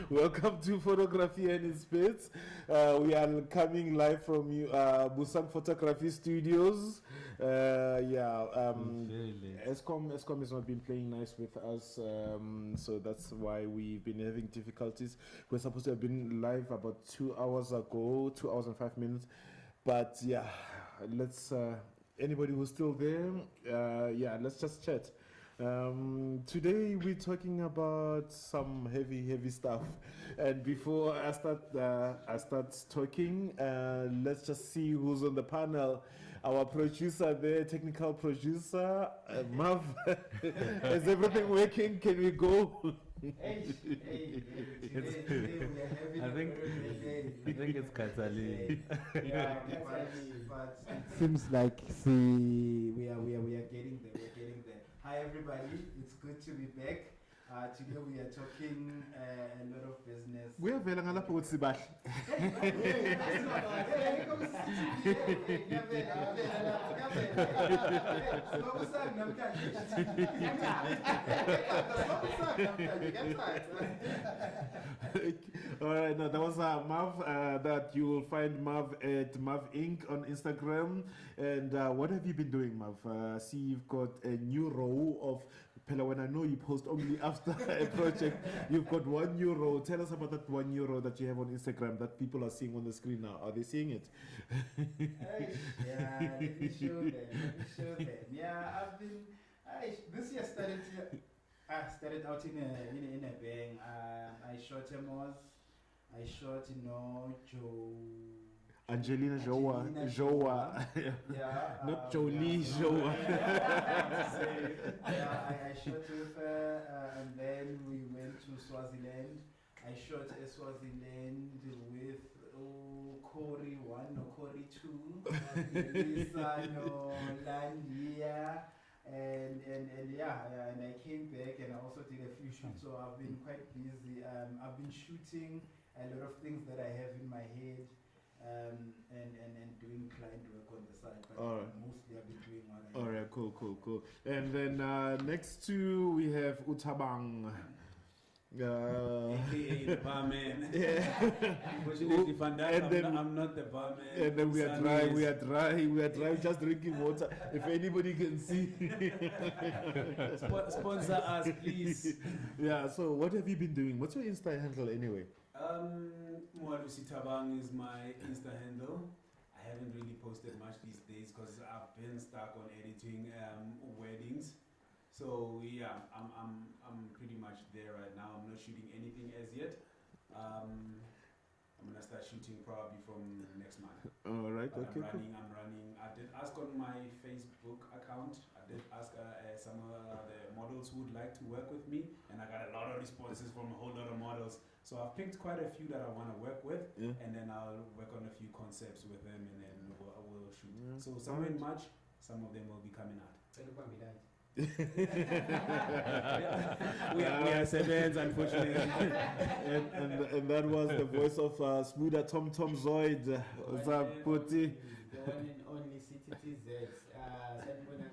Welcome to Photography and its Bits. We are coming live from Busang Photography Studios. Escom has not been playing nice with us, so that's why we've been having difficulties. We're supposed to have been live about 2 hours ago, 2 hours and 5 minutes. But yeah, let's. Anybody who's still there, let's just chat. Today we're talking about some heavy stuff, and before I start talking, let's just see who's on the panel. Our producer there, technical producer, Mav. Is everything working? Can we go? I think it's Katali. Yeah, Katali, but it seems like we are getting there. We're getting there. Hi everybody, it's good to be back. Today we are talking a lot of business. We are very happy with Sibach. All right, now that was Mav. That you will find Mav at Mav Inc. on Instagram. And what have you been doing, Mav? See, you've got a new row of. Pella, when I know you post only after a project, you've got 1 euro. Tell us about that 1 euro that you have on Instagram that people are seeing on the screen now. Are they seeing it? Yeah, let me show them. Yeah, I've been. This year started out in a bang. I shot Amos. I shot Joe. Angelina Joa. Yeah, not Jolie Joa. I shot with her, and then we went to Swaziland. I shot Swaziland with Corey 1 or Corey 2, Lisa, Landia, and I came back and I also did a few shoots. So I've been quite busy. I've been shooting a lot of things that I have in my head. And doing client work on the side, but mostly I've been doing what I All right, cool. And then next to we have Utabang. AKA the barman. Yeah. Unfortunately, I'm not the barman. And then we are dry, just drinking water. If anybody can see. Sponsor us, please. Yeah, so what have you been doing? What's your Insta handle anyway? Mwalusi Tabang is my Insta handle. I haven't really posted much these days because I've been stuck on editing weddings. So yeah, I'm pretty much there right now. I'm not shooting anything as yet. I'm gonna start shooting probably from next month. All right, but okay. I'm running. I did ask on my Facebook account. I did ask some of the models who would like to work with me, and I got a lot of responses from a whole lot of models. So I've picked quite a few that I want to work with, and then I'll work on a few concepts with them, and then we'll shoot. Yeah. So some in March, some of them will be coming out. we are sevens, unfortunately. and that was the voice of Smoother Tom Zoid. What's up, Puti? The one and only CTTZ. Sanbona.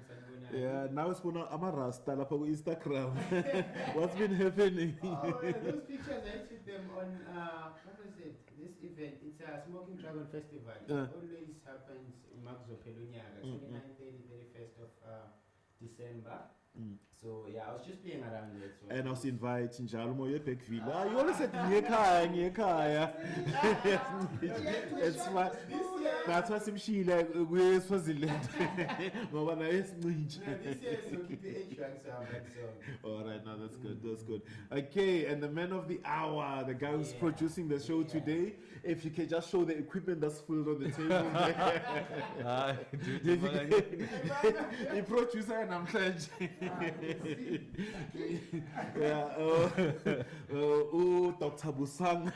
Yeah, now it's I'm a Rasta on Instagram. What's been happening? Those pictures I took them on what was it? This event. It's a Smoking Dragon Festival. It always happens in Magzo Pelunyaga, 29th, 31st of December. So yeah, I was just playing around with it. So and I was inviting Jalmo Yepekvila. You always said Nyekaya. It's fine. That's why some she like we're Swaziland. this year is KPH, so I'm like so. Alright, now that's good. Okay, and the man of the hour, the guy who's producing the show today, if you can just show the equipment that's filled on the table. The producer and I'm trying. Dr. Busang.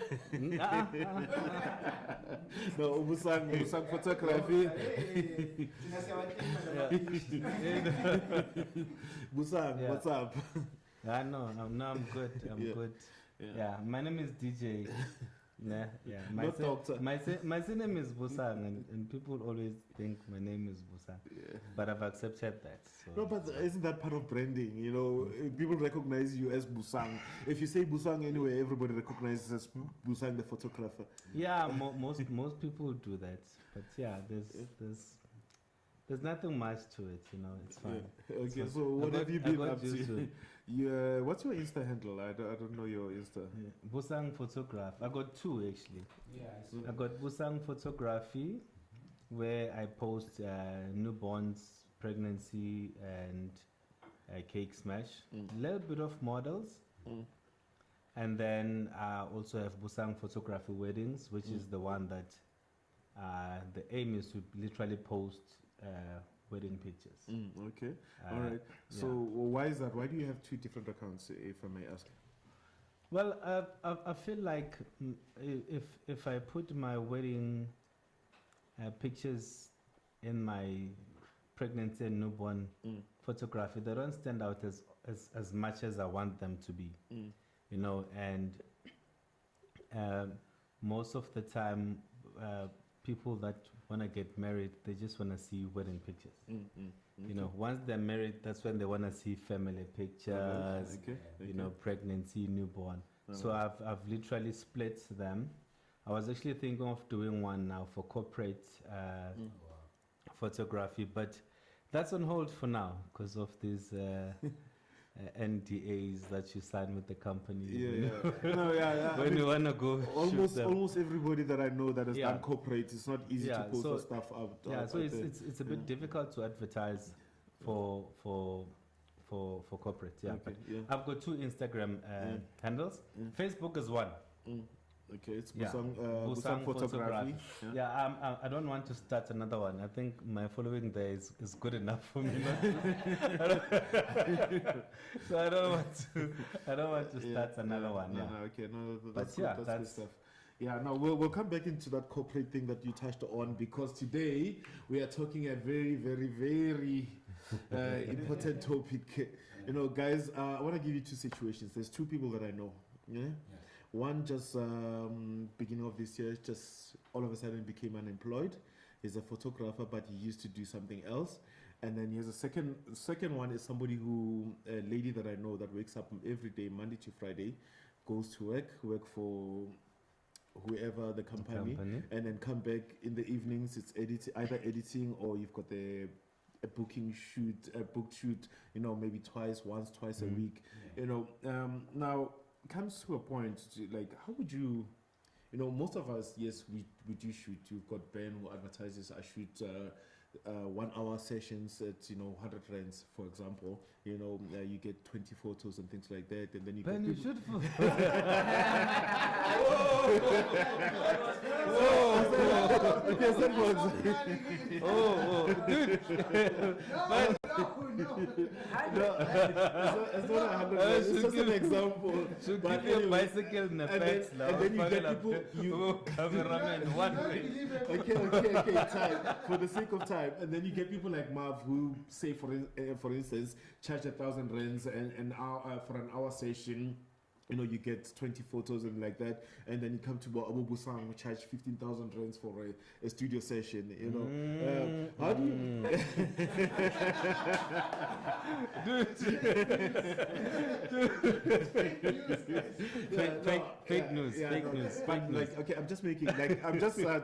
No, Busang photography. Busang, what's up? No, I'm good. I'm good. Yeah, my name is DJ. Nah, yeah. Not doctor. My surname is Busang, and people always think my name is Busang. Yeah. But I've accepted that. So No, but isn't that part of branding? You know, people recognize you as Busang. If you say Busang anyway, everybody recognizes as Busang the photographer. yeah, most people do that. But yeah, there's nothing much to it. You know, it's fine. Yeah. Okay, It's so fine. what have you been up used to? What's your Insta handle? I don't know your Insta. Yeah. Busang Photograph. I got two actually. Yeah, I saw I got Busang Photography, where I post newborns, pregnancy, and cake smash. A little bit of models. And then I also have Busang Photography Weddings, which is the one that the aim is to literally post wedding pictures. Okay, all right. So why is that? Why do you have two different accounts, if I may ask? Well, I feel like if I put my wedding pictures in my pregnancy and newborn photography, they don't stand out as much as I want them to be. You know, and most of the time, people that want to get married, they just want to see wedding pictures. You know, once they're married, that's when they want to see family pictures, you know, pregnancy, newborn. So I've literally split them. I was actually thinking of doing one now for corporate photography, but that's on hold for now because of these NDAs that you sign with the company. When you want to go almost everybody that I know that has done corporate, it's not easy to post the stuff out. So it's a bit difficult to advertise for corporate. I've got two Instagram handles. Facebook is one. Okay, it's Busang Photography. I don't want to start another one. I think my following there is good enough for me. So I don't want to start another one. That's good stuff. Yeah, now we'll come back into that corporate thing that you touched on, because today we are talking a very, very, very important topic. You know, guys, I want to give you two situations. There's two people that I know. One just beginning of this year, just all of a sudden became unemployed. He's a photographer, but he used to do something else. And then here's a second one is somebody a lady that I know that wakes up every day, Monday to Friday, goes to work for whoever the company, and then come back in the evenings. It's either editing, or you've got a booked shoot, you know, maybe twice a week. You know, now comes to a point like, how would you know, most of us, yes, we do shoot. You've got Ben who advertises, I shoot 1 hour sessions at, you know, 100 rands, for example. You know, you get 20 photos and things like that, and then you Ben, get you shoot for dude. It's just an example. Should give you a bicycle and a pegs now. And then you get people, cameraman one way. Okay, time, for the sake of time. And then you get people like Marv who say, for instance, charge 1,000 rands and for an hour session. You know, you get 20 photos and like that, and then you come to Abu Busang, we charge 15,000 rands for a studio session. You know, how do you? Fake news. Like, okay, I'm just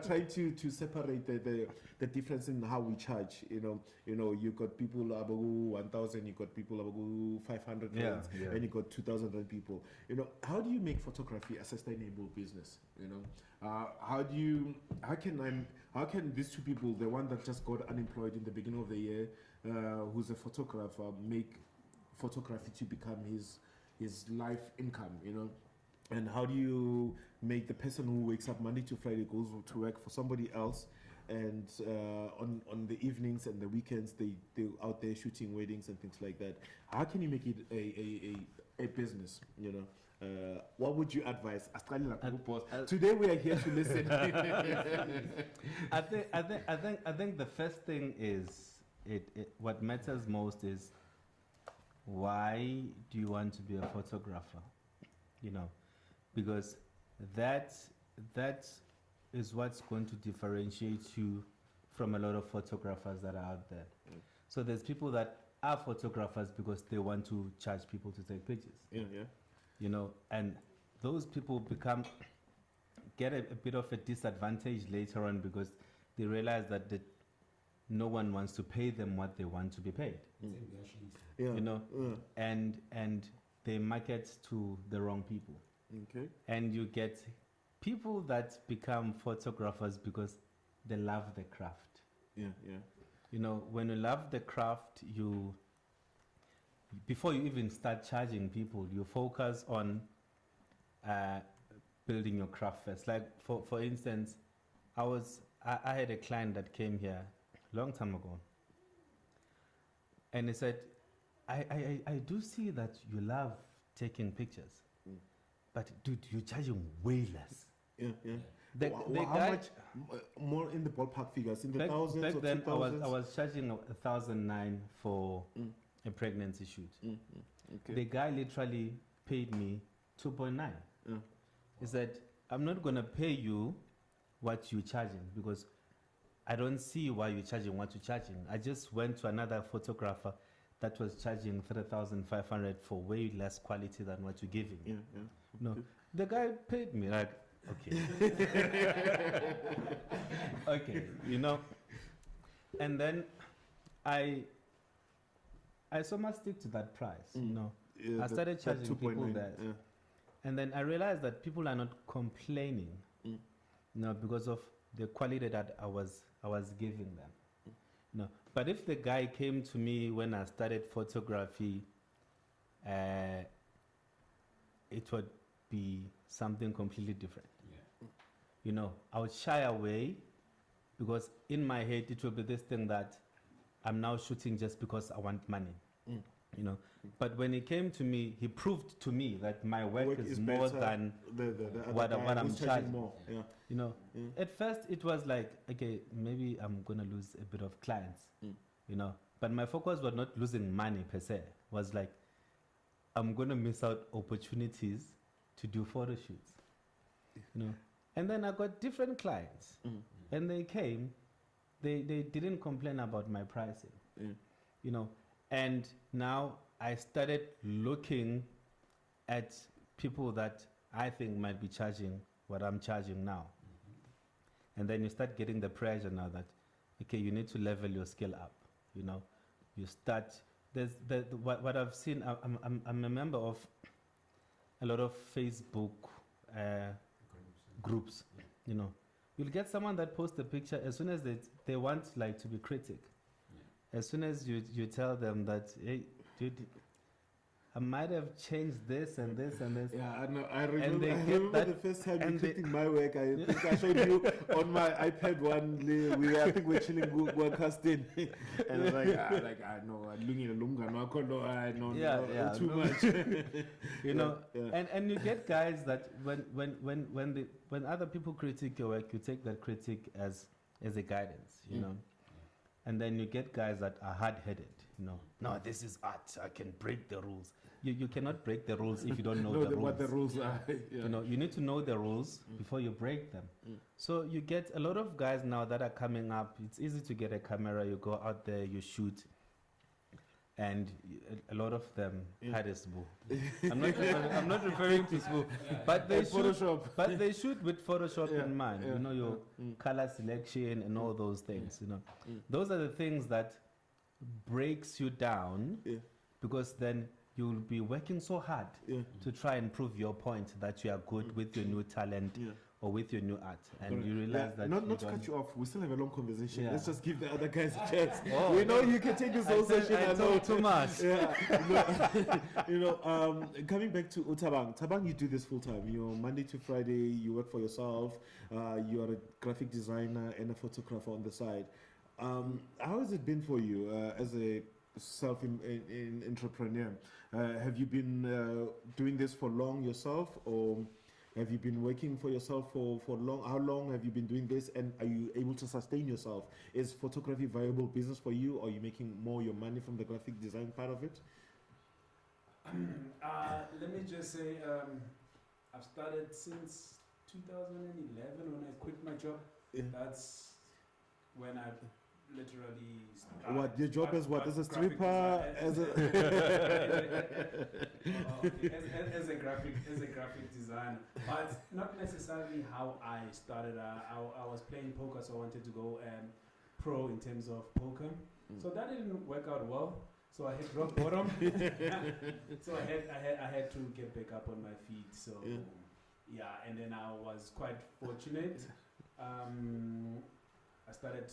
trying to separate the difference in how we charge. You know, you got people about 1,000, you got people about 500 rands, and you got 2,000 people. You know, how do you make photography a sustainable business? You know, how can these two people, the one that just got unemployed in the beginning of the year, who's a photographer, make photography to become his life income? You know, and how do you make the person who wakes up Monday to Friday, goes to work for somebody else, and on the evenings and the weekends they're out there shooting weddings and things like that? How can you make it a business? You know. What would you advise? Today we are here to listen. I think the first thing is what matters most is, why do you want to be a photographer? You know, because that that is what's going to differentiate you from a lot of photographers that are out there. Mm. So there's people that are photographers because they want to charge people to take pictures. Yeah, yeah. You know, and those people get a bit of a disadvantage later on because they realize that no one wants to pay them what they want to be paid. Mm. Yeah. You know, Yeah. and they market to the wrong people. Okay. And you get people that become photographers because they love the craft. Yeah, yeah. You know, when you love the craft, before you even start charging people, you focus on building your craft first. Like for instance, I had a client that came here a long time ago, and he said, I do see that you love taking pictures, but dude, you're charging way less. Yeah, yeah. The How guy, much more in the ballpark figures? In the thousands back or then, 2000s? I was charging 1,009 for a pregnancy shoot. Okay. The guy literally paid me 2.9. Yeah. He said, I'm not going to pay you what you're charging because I don't see why you're charging what you're charging. I just went to another photographer that was charging 3,500 for way less quality than what you're giving. Yeah, yeah. No, the guy paid me like, okay. Okay, you know. And then I so much stick to that price, you know. Yeah, I started charging people 2.9, that. yeah. And then I realized that people are not complaining, you know, because of the quality that I was giving them. No, but if the guy came to me when I started photography, it would be something completely different. Yeah. You know, I would shy away because in my head it will be this thing that I'm now shooting just because I want money. You know, but when he came to me, he proved to me that my work is more better than the what other guy I'm who's charging. more. Yeah. you know. At first it was like, okay, maybe I'm gonna lose a bit of clients, you know. But my focus was not losing money per se. Was like, I'm gonna miss out opportunities to do photo shoots, you know. And then I got different clients, and they came. They didn't complain about my pricing, you know. And now I started looking at people that I think might be charging what I'm charging now. And then you start getting the pressure now that, okay, you need to level your skill up, you know. You start, what I've seen, I'm a member of a lot of Facebook groups, you know. You'll get someone that posts a picture as soon as they want like to be critic. As soon as you tell them that, hey, dude, I might have changed this and this and this. Yeah, I know. I remember that, the first time you critiqued my work. I think I showed you on my iPad one. I think we're chilling, we're casting, and I was like, I know, I know, too much. You know, and you get guys that when other people critique your work, you take that critique as a guidance, you know. And then you get guys that are hard-headed, you know. No, this is art. I can break the rules. You cannot break the rules if you don't know the rules. What the rules are. You know, you need to know the rules before you break them. So you get a lot of guys now that are coming up. It's easy to get a camera. You go out there, you shoot. And a lot of them had a smooth. I'm not referring to smooth, but they shoot. But they shoot with Photoshop in mind. You know, your color selection and all those things. You know, those are the things that breaks you down, because then you'll be working so hard to try and prove your point that you are good with your new talent. Or with your new art, and you realize that not to cut you off, we still have a long conversation. Yeah. Let's just give the other guys a chance. Oh, we know you can take this whole session. I know too much. Yeah, you know, coming back to Tabang, you do this full time. You know, Monday to Friday, you work for yourself. You are a graphic designer and a photographer on the side. How has it been for you as a entrepreneur? Have you been doing this for long yourself, or have you been working for yourself for long? How long have you been doing this, and are you able to sustain yourself? Is photography a viable business for you, or are you making more your money from the graphic design part of it? Let me just say, I've started since 2011 when I quit my job. Yeah. That's when I literally started. What your job is? What as a graphic stripper? design- as a graphic designer, but not necessarily how I started. I was playing poker, so I wanted to go pro in terms of poker. So that didn't work out well. So I hit rock bottom. So I had to get back up on my feet. So yeah, and then I was quite fortunate. I started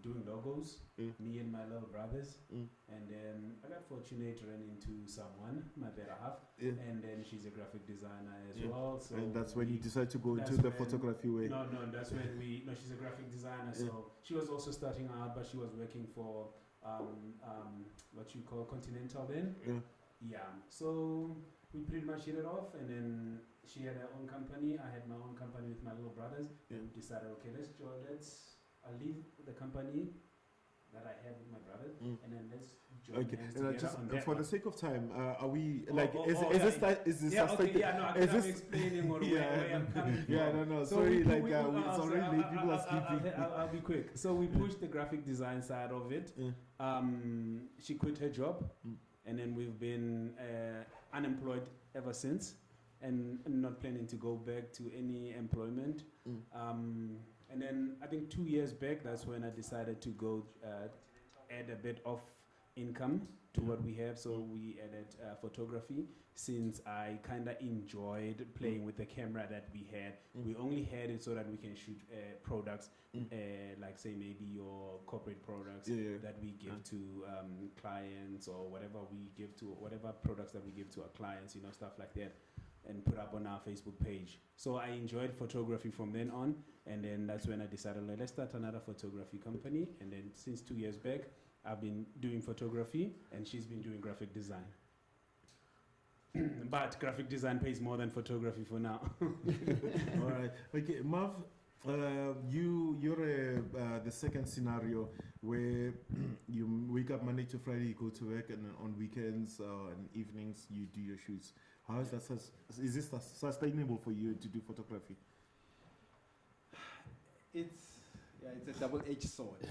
doing logos, me and my little brothers, and then I got fortunate to run into someone, my better half, and then she's a graphic designer as well. So and that's when you decide to go into the photography way. No, that's when she's a graphic designer, so she was also starting out, but she was working for what you call Continental then. Yeah, so we pretty much hit it off, and then she had her own company, I had my own company with my little brothers, and we decided, okay, I'll leave the company that I have with my brothers, and then let's join hands together just on that for one. the sake of time, are we Explaining or where I'm coming from? Yeah, no, So sorry, it's already late, people are sleeping. I'll be quick. So we pushed the graphic design side of it. She quit her job, and then we've been unemployed ever since, and not planning to go back to any employment. And then I think 2 years back, that's when I decided to go add a bit of income to what we have. So we added photography, since I kind of enjoyed playing with the camera that we had. We only had it so that we can shoot products, like say maybe your corporate products that we give to clients, or whatever products that we give to our clients, stuff like that, and put up on our Facebook page. So I enjoyed photography from then on, and then that's when I decided, let's start another photography company. And then since 2 years back, I've been doing photography, and she's been doing graphic design. But graphic design pays more than photography for now. All right. Okay, Marv, you're the second scenario where you wake up Monday to Friday, you go to work, and then on weekends and evenings you do your shoots. How is that? Is this sustainable for you to do photography? It's a double-edged sword.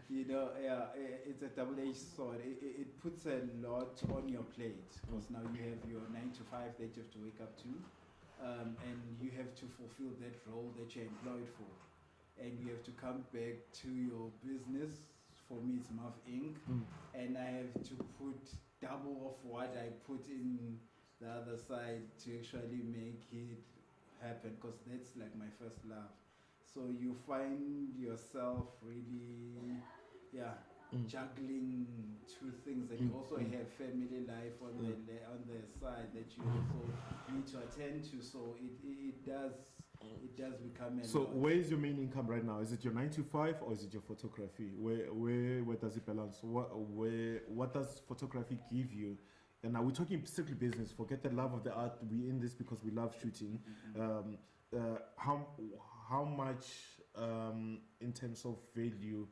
It's a double-edged sword. It puts a lot on your plate, because now you have your 9 to 5 that you have to wake up to, and you have to fulfill that role that you're employed for, and you have to come back to your business. For me, it's Marv Inc., and I have to put double of what I put in the other side to actually make it happen, because that's like my first love. So you find yourself really, juggling two things, and you also have family life on the side that you also need to attend to. So it does become a So lot. where is your main income right now? Is it your 9 to 5 or is it your photography? Where does it balance? What does photography give you? And now we're talking strictly business. Forget the love of the art. We're in this because we love shooting. How much in terms of value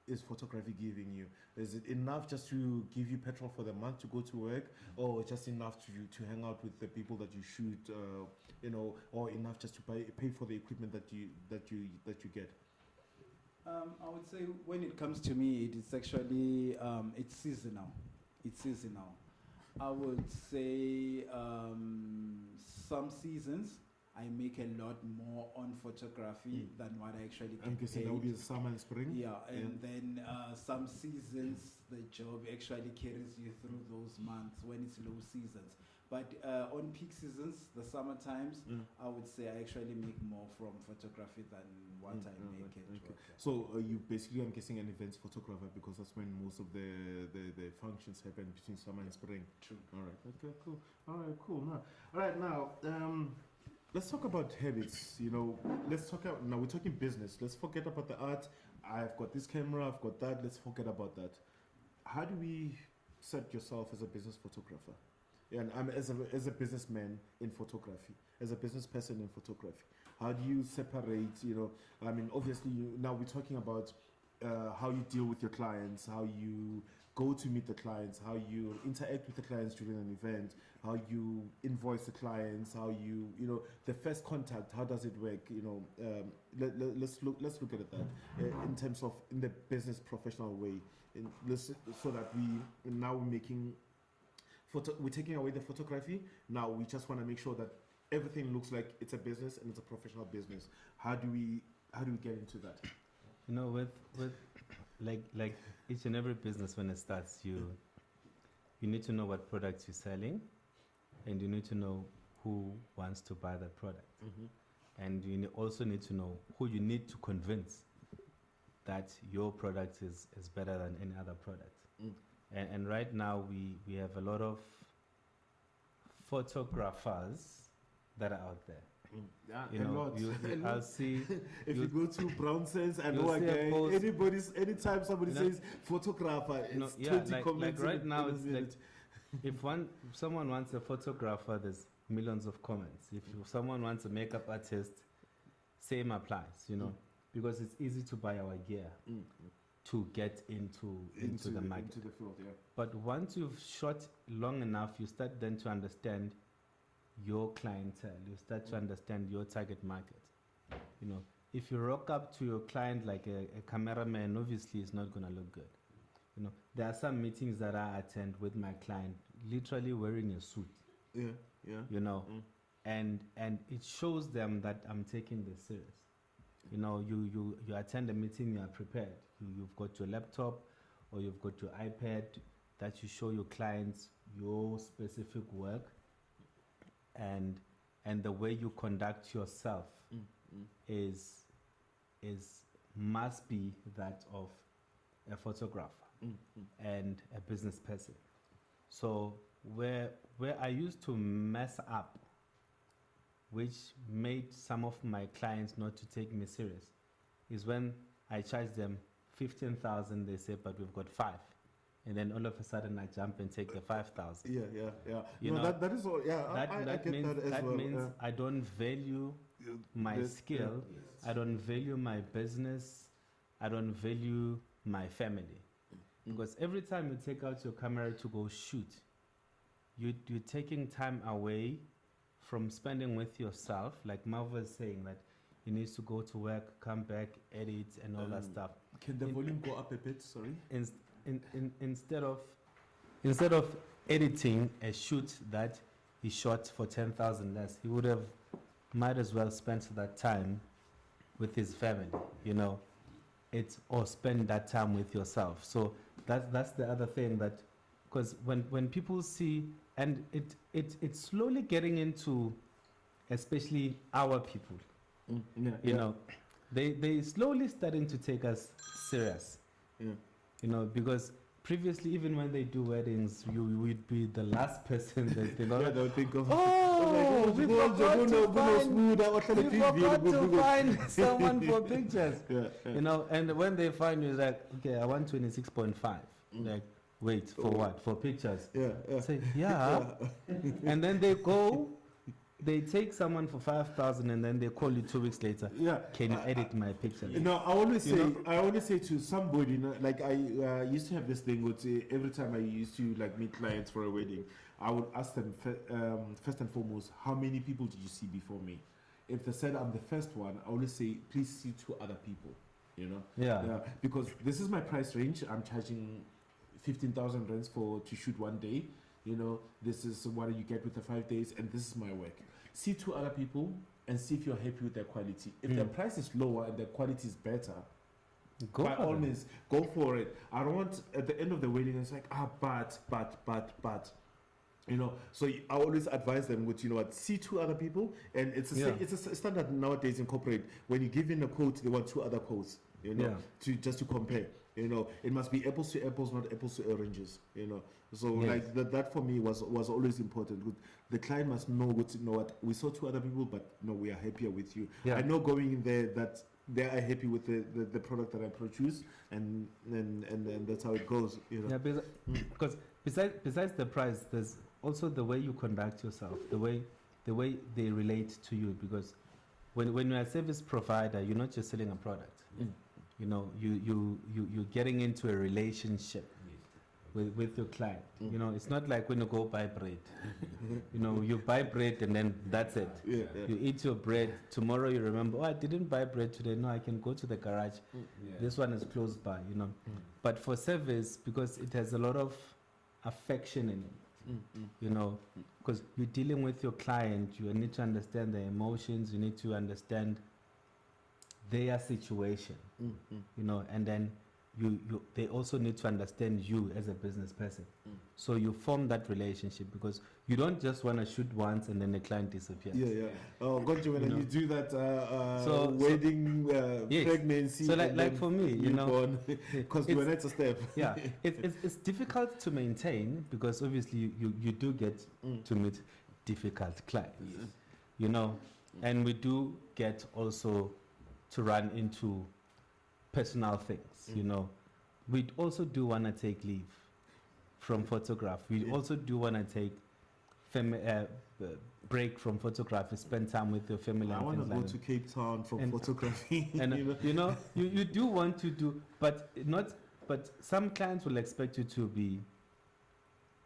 is photography giving you? Is it enough just to give you petrol for the month to go to work, or just enough to hang out with the people that you shoot, or enough just to pay for the equipment that you get? I would say when it comes to me, it's actually it's seasonal. It's seasonal. I would say some seasons I make a lot more on photography than what I actually get I'm guessing that will be summer and spring. Yeah, and then some seasons the job actually carries you through those months when it's low seasons. But on peak seasons, the summer times, I would say I actually make more from photography than what I make at work. So you basically, I'm guessing, an events photographer, because that's when most of the functions happen between summer and spring. True. All right. Okay. Cool. All right. Cool. Now, let's talk about habits. Let's talk now. We're talking business. Let's forget about the art. I've got this camera. I've got that. Let's forget about that. How do we set yourself as a business photographer? And I'm as a businessman in photography, as a business person in photography. How do you separate? Obviously, now we're talking about how you deal with your clients, how you go to meet the clients, how you interact with the clients during an event, how you invoice the clients, how you the first contact, how does it work? Let's look at that in terms of in the business professional way, so that we're taking away the photography. Now we just want to make sure that everything looks like it's a business and it's a professional business. How do we get into that? With like each and every business, when it starts, you need to know what products you're selling, and you need to know who wants to buy that product. And you also need to know who you need to convince that your product is better than any other product. And right now we have a lot of photographers that are out there. I'll see. If you go to Brown Sense, I know again. Anytime somebody says photographer, it's 20 comments. Like right now, it's like if someone wants a photographer, there's millions of comments. If someone wants a makeup artist, same applies. Because it's easy to buy our gear to get into the market. Into the field, yeah. But once you've shot long enough, you start then to understand your clientele. You start to understand your target market. If you rock up to your client like a cameraman, obviously it's not going to look good. There are some meetings that I attend with my client, literally wearing a suit. Yeah. And it shows them that I'm taking this serious. You attend a meeting, you are prepared. You've got your laptop or you've got your iPad that you show your clients your specific work, and the way you conduct yourself must be that of a photographer and a business person. So where I used to mess up, which made some of my clients not to take me serious, is when I charge them 15,000, they say, but we've got 5. And then all of a sudden I jump and take the 5,000. Yeah. That is all. Yeah, I get means, that as that well. means I don't value my skill. I don't value my business. I don't value my family. Because every time you take out your camera to go shoot, you're taking time away from spending with yourself. Like Marv was saying, that he needs to go to work, come back, edit, and all that stuff. Can the volume go up a bit? Sorry. Instead of editing a shoot that he shot for 10,000 less, he might as well spend that time with his family, or spend that time with yourself. So that's the other thing, that because when people see, and it's slowly getting into, especially our people, they slowly starting to take us serious. Because previously, even when they do weddings, you would be the last person that they they'll think of. We forgot to find someone for pictures. And when they find you, it's like, okay, I want 26.5. Like, wait, for what? For pictures? Say, and then they go. They take someone for 5,000 and then they call you 2 weeks later. Can you edit my picture? I always say to somebody, like I used to have this thing with every time I used to meet clients for a wedding, I would ask them first and foremost, how many people did you see before me? If they said I'm the first one, I always say, please see 2 other people. Because this is my price range. I'm charging 15,000 rands to shoot one day. This is what you get with the 5 days, and this is my work. See 2 other people and see if you're happy with their quality. If the price is lower and the quality is better, by all means, go for it. I don't want at the end of the wedding it's like, but. So I always advise them with, see 2 other people, and it's a standard nowadays in corporate. When you give in a quote, they want 2 other quotes, to compare. It must be apples to apples, not apples to oranges. So that for me was always important. The client must know what we saw 2 other people, but we are happier with you. I know going in there that they are happy with the product that I produce, and that's how it goes. Because besides the price, there's also the way you conduct yourself, the way they relate to you. Because when you're a service provider, you're not just selling a product. You're getting into a relationship with your client. You know, it's not like when you go buy bread. You know, you buy bread and then that's it. Yeah, You eat your bread. Tomorrow you remember, oh, I didn't buy bread today. No, I can go to the garage. Yeah. This one is close by, you know. But for service, because it has a lot of affection in it, you know, because you're dealing with your client, you need to understand their emotions, you need to understand their situation, you know, and then they also need to understand you as a business person. So you form that relationship, because you don't just want to shoot once and then the client disappears. Yeah. Oh, got you. When You know. you do that So- wedding, Yes. pregnancy. So and like then for me, you know, newborn, because it's- we're next step. Yeah, it's difficult to maintain, because obviously you do get to meet difficult clients, you know, and we do get also to run into personal things, you know. We also do want to take leave from photograph. We also do want to take break from photography, spend time with your family I and want to things go like to that. Cape Town for And- photography. And you know? you do want to do, but some clients will expect you to be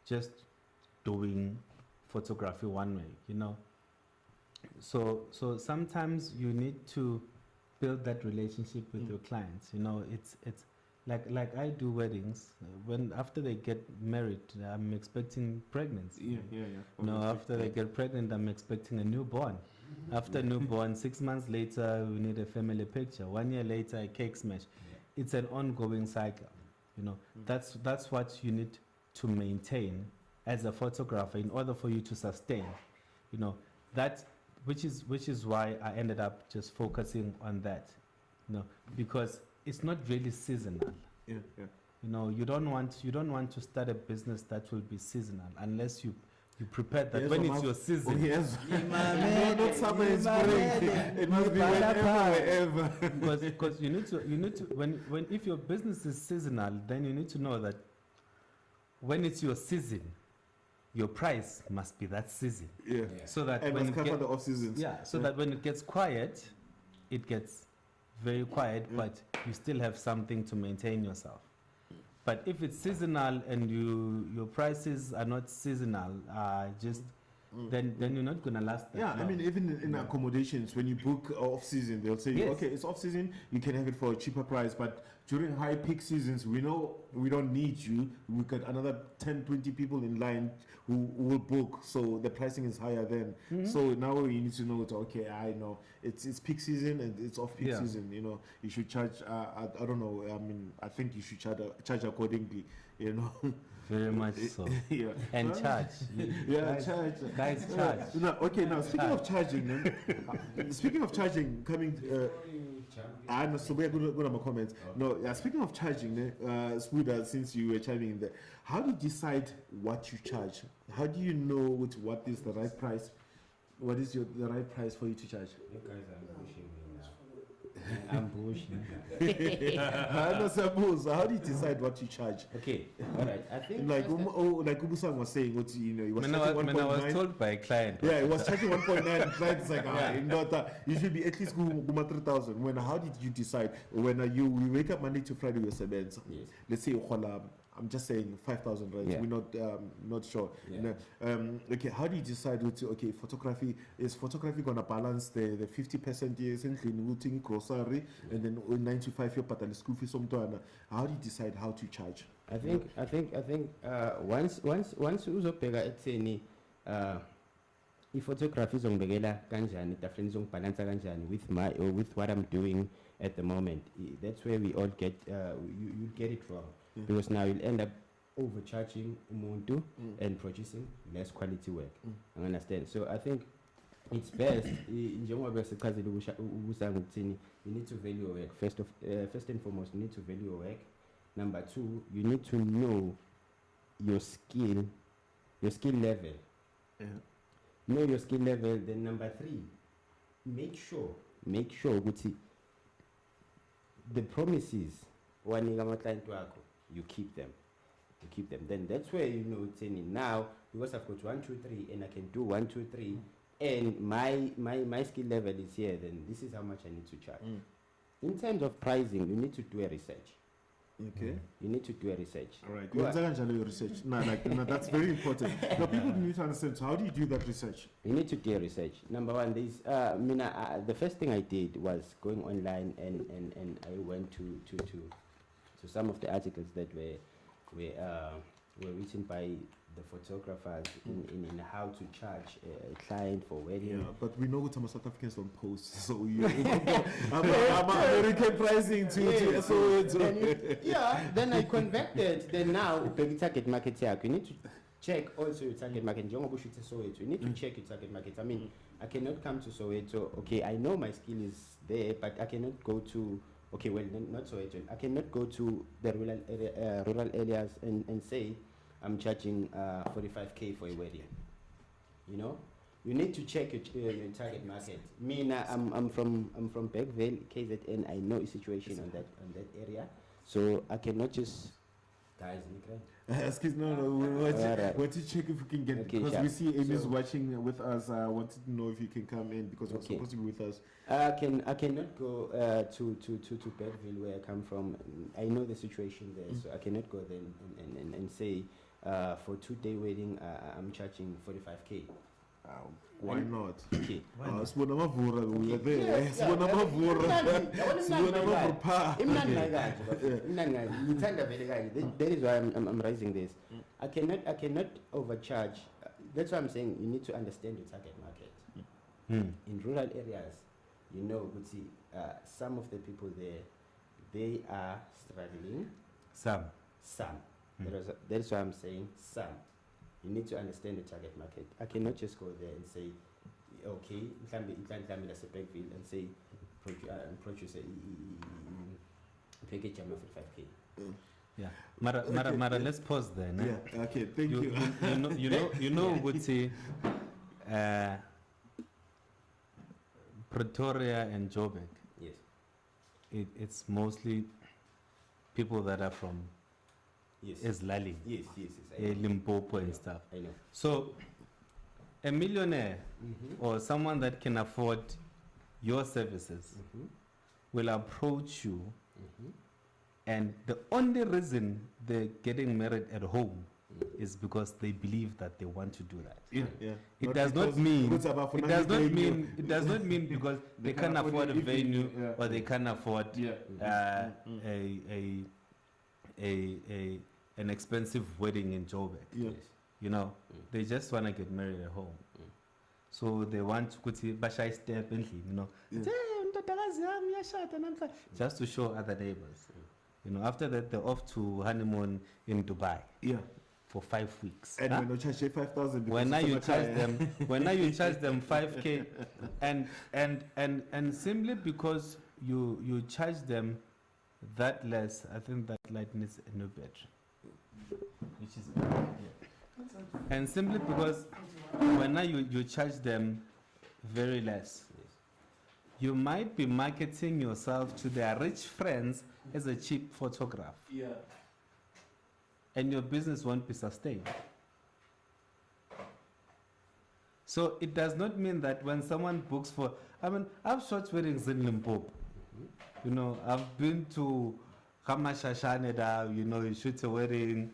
just doing photography one way, you know. So sometimes you need to build that relationship with your clients, you know. It's like I do weddings. When after they get married, I'm expecting pregnancy. Yeah. No, after they get pregnant, I'm expecting a newborn. After newborn, 6 months later, we need a family picture. 1 year later, a cake smash. It's an ongoing cycle. You know, that's what you need to maintain as a photographer in order for you to sustain. You know, that which is why I ended up just focusing on that. You know, because it's not really seasonal. Yeah. You know, you don't want to start a business that will be seasonal unless you prepare that Yes, when or it's must- your Oh, season. yes. Imamele, No, not summer and spring. It must be whenever. Because you need to when if your business is seasonal, then you need to know that when it's your season, your price must be that season, Yeah. so that And when must it cover the off seasons. that when it gets quiet, it gets very quiet, but you still have something to maintain yourself. But if it's seasonal and your prices are not seasonal, then you're not gonna last that Yeah, I long. mean, even in accommodations, when you book off season, they'll say, Yes. okay, it's off season, you can have it for a cheaper price. But during high peak seasons, we know we don't need you. We've got another 10, 20 people in line who will book, so the pricing is higher then. So now you need to know, okay, I know it's peak season and it's off peak Yeah. season. You know, you should charge. I don't know. I mean, I think you should charge accordingly. You know. Very much so. Yeah. And So- charge. Yeah, charge. Guys, charge. No, okay, now speaking of charging, speaking of charging, coming. I know, so we're going to my comments. No, speaking of charging, Spuda, since you were chiming in there, how do you decide what you charge? How do you know what is the right price? What is the right price for you to charge? You guys are pushing me now. I'm pushing. I know, suppose. How do you decide what you charge? Okay, all right. I think Like first like Ubusang was saying, what you know, he was When charging I was 1.9. told by a client. Yeah, it was charging 1.9. Client's like, Yeah. you should be at least go 3,000. When how did you decide? When you wake up Monday to Friday with Sebens, Yes. let's say I'm just saying 5,000, right? Yeah. We're not sure. Yeah. Okay, how do you decide? Okay, is photography gonna balance the 50% essentially in grocery and then 95 your pattern school fee something? How do you decide how to charge? I think once uzobheka ekutheni i-photography izongibekela kanjani, itafuleni izongibalansa kanjani with what I'm doing at the moment. That's where we all get you get it wrong, because now you'll end up overcharging umuntu and producing less quality work. I understand. So I think it's best njengoba sichazile ubusanga ukuthini, you need to value your work first and foremost. You need to value your work. Number two, you need to know your skill level. Yeah. Know your skill level. Then number three, make sure ukuthi the promises wanika ama-client wakho, you keep them. Then that's where you know it's in now, because I've got 1, 2, 3 and I can do 1, 2, 3 and my skill level is here, then this is how much I need to charge. In terms of pricing, you need to do a research. Okay. You need to do a research. All right. Go Yenza kanjani your research. No, that's very important. Now, people need to understand. So, how do you do that research? You need to do a research. Number one, there's the first thing I did was going online and I went to some of the articles that were written by the photographers in how to charge a client for wedding. Yeah, but we know what some South Africans don't post, so you I'm American pricing then I converted. Then now the target market here. You need to check also your target market. You need to check your target market. I mean, I cannot come to Soweto. Okay, I know my skill is there, but I cannot go to. Okay, well, not Soweto. I cannot go to the rural areas and say I'm charging 45K for a wedding. You know, you need to check your target market. Me, I'm from Bergville, KZN. I know a situation on that area, so I cannot just guys. Excuse no. Want to check if we can get because we see Amy's watching with us. I wanted to know if you can come in because we're supposed to be with us. I cannot go to Bergville where I come from. I know the situation there, so I cannot go there and say for 2-day wedding I'm charging 45K. Why not? Okay. Sibona amavura we are there. Sibona amavura. That is why I'm raising this. I cannot overcharge. That's why I'm saying you need to understand your target market. In rural areas, you know, some of the people there, they are struggling. Some. That's why I'm saying some. You need to understand the target market. I cannot just go there and say, okay, you can be a Bergville and say, produce a package of 45K. Yeah, Mara, let's pause there. No? Yeah, okay, thank you. You know, would say Pretoria and Joburg. Yes. It's mostly people that are from Eslali. Yes. Limpopo and stuff. I know. So, a millionaire or someone that can afford your services will approach you, and the only reason they're getting married at home is because they believe that they want to do that. Yeah. It does not mean because they can't afford a venue or they can't afford an expensive wedding in Joburg. Yes. You know, they just want to get married at home. So they want to basha step in, you know, just to show other neighbors. You know, after that they're off to honeymoon in Dubai. Yeah. For 5 weeks. And when you charge 5,000, when now you charge them 5K, and simply because you charge them that less, I think that light needs a new battery, which is and simply because when now you charge them very less, you might be marketing yourself to their rich friends as a cheap photographer. Yeah. And your business won't be sustained. So it does not mean that when someone books for, I mean, I've shot weddings in Limpopo. You know, I've been to Kamashashaneda, you know, you shoot a wedding,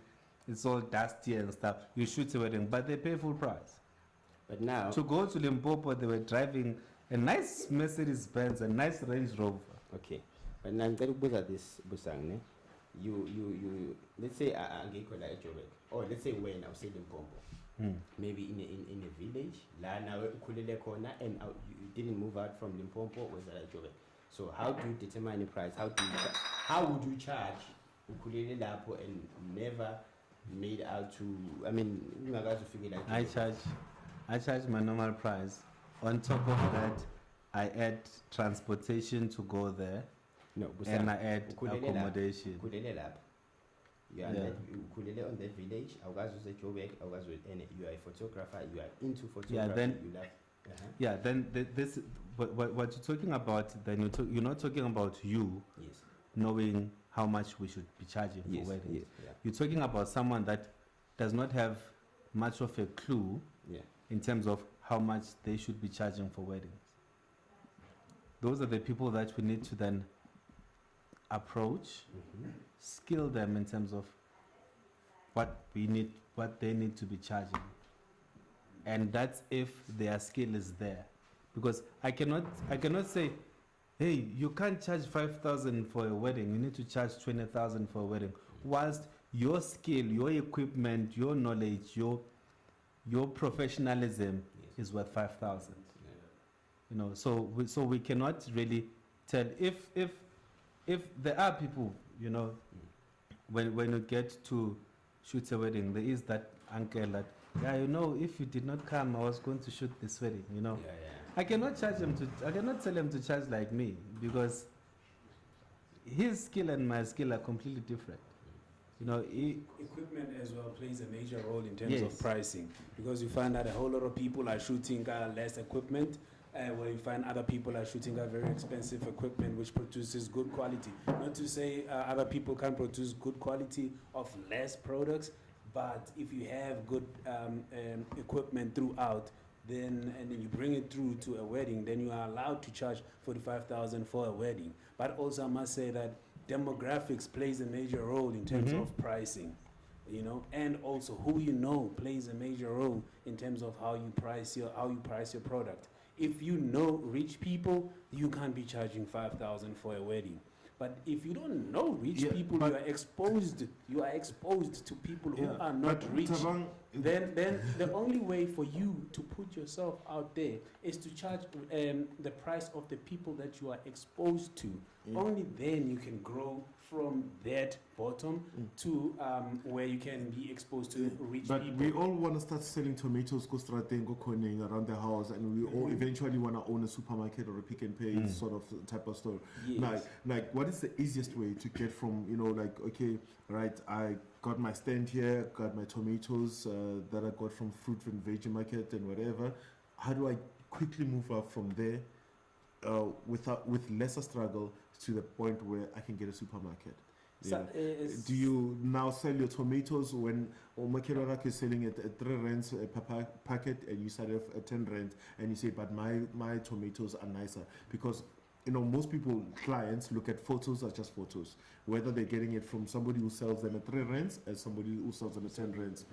it's all dusty and stuff. You shoot a wedding, but they pay full price. But now, to go to Limpopo, they were driving a nice Mercedes Benz, a nice Range Rover. Okay. But now, this Busang, you let's say Angikola Joburg, or let's say when I was in Limpopo, maybe in a village, la now ukulele corner, and you didn't move out from Limpopo, was that Joburg. So how do you determine the price? How would you charge ukulele lapo and never made out to? I mean, you got to figure like I charge my normal price. On top of that, I add transportation to go there. No, and I add accommodation. You are on that village. You are a photographer. You are into photography. Then this what you're talking about. Then you're not talking about you. Yes. Knowing how much we should be charging for weddings. Yes, yeah. You're talking about someone that does not have much of a clue in terms of how much they should be charging for weddings. Those are the people that we need to then approach, skill them in terms of what they need to be charging, and that's if their skill is there, because I cannot say, hey, you can't charge 5,000 for a wedding, you need to charge 20,000 for a wedding, whilst your skill, your equipment, your knowledge, your professionalism is worth 5,000. You know, so we cannot really tell if there are people, you know, when you get to shoot a wedding, there is that uncle that, yeah, you know, if you did not come, I was going to shoot this wedding, you know. I cannot tell him to charge like me, because his skill and my skill are completely different. You know, equipment as well plays a major role in terms Yes. of pricing, because you find that a whole lot of people are shooting less equipment, where you find other people are shooting very expensive equipment which produces good quality. Not to say other people can produce good quality of less products, but if you have good equipment throughout, and then you bring it through to a wedding, then you are allowed to charge 45,000 for a wedding. But also I must say that demographics plays a major role in terms of pricing, you know, and also who you know plays a major role in terms of how you price your product. If you know rich people, you can't be charging 5,000 for a wedding. But if you don't know rich people, you are exposed to people who are not rich. Then the only way for you to put yourself out there is to charge the price of the people that you are exposed to. Only then you can grow from that bottom to where you can be exposed to rich but people. we all want to start selling tomatoes, go straten, go corning around the house, and we all eventually want to own a supermarket or a Pick and Pay sort of type of store. Yes. Like, what is the easiest way to get from, you know, like, okay, right, I got my stand here, got my tomatoes that I got from fruit and veggie market and whatever. How do I quickly move up from there with lesser struggle to the point where I can get a supermarket? So, Do you now sell your tomatoes when Omakirorak is selling it at 3 rands per packet, and you sell it at 10 rand, and you say, but my tomatoes are nicer? Because, you know, most people, clients, look at photos as just photos, whether they're getting it from somebody who sells them at 3 rands and somebody who sells them at 10 rands.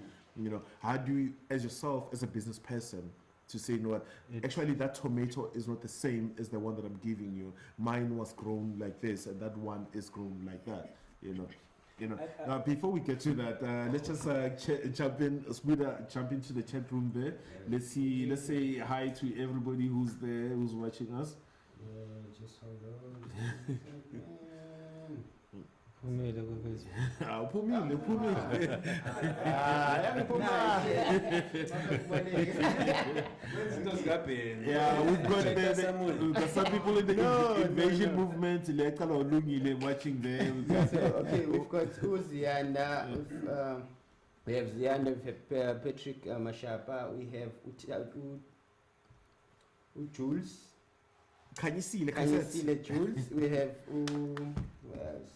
You know, how do you, as yourself, as a business person, to say, you know what, actually that tomato is not the same as the one that I'm giving you. Mine was grown like this, and that one is grown like that. You know. Now, before we get to that, let's just jump into the chat room there. Let's say hi to everybody who's there, who's watching us. Just hold on. Yeah, we've got some people in the invasion movement watching there. So, okay, we've got Uzianda, we have Zianda, we have Patrick Mashapa, we have Jules. Can you see the Jules? We have where else?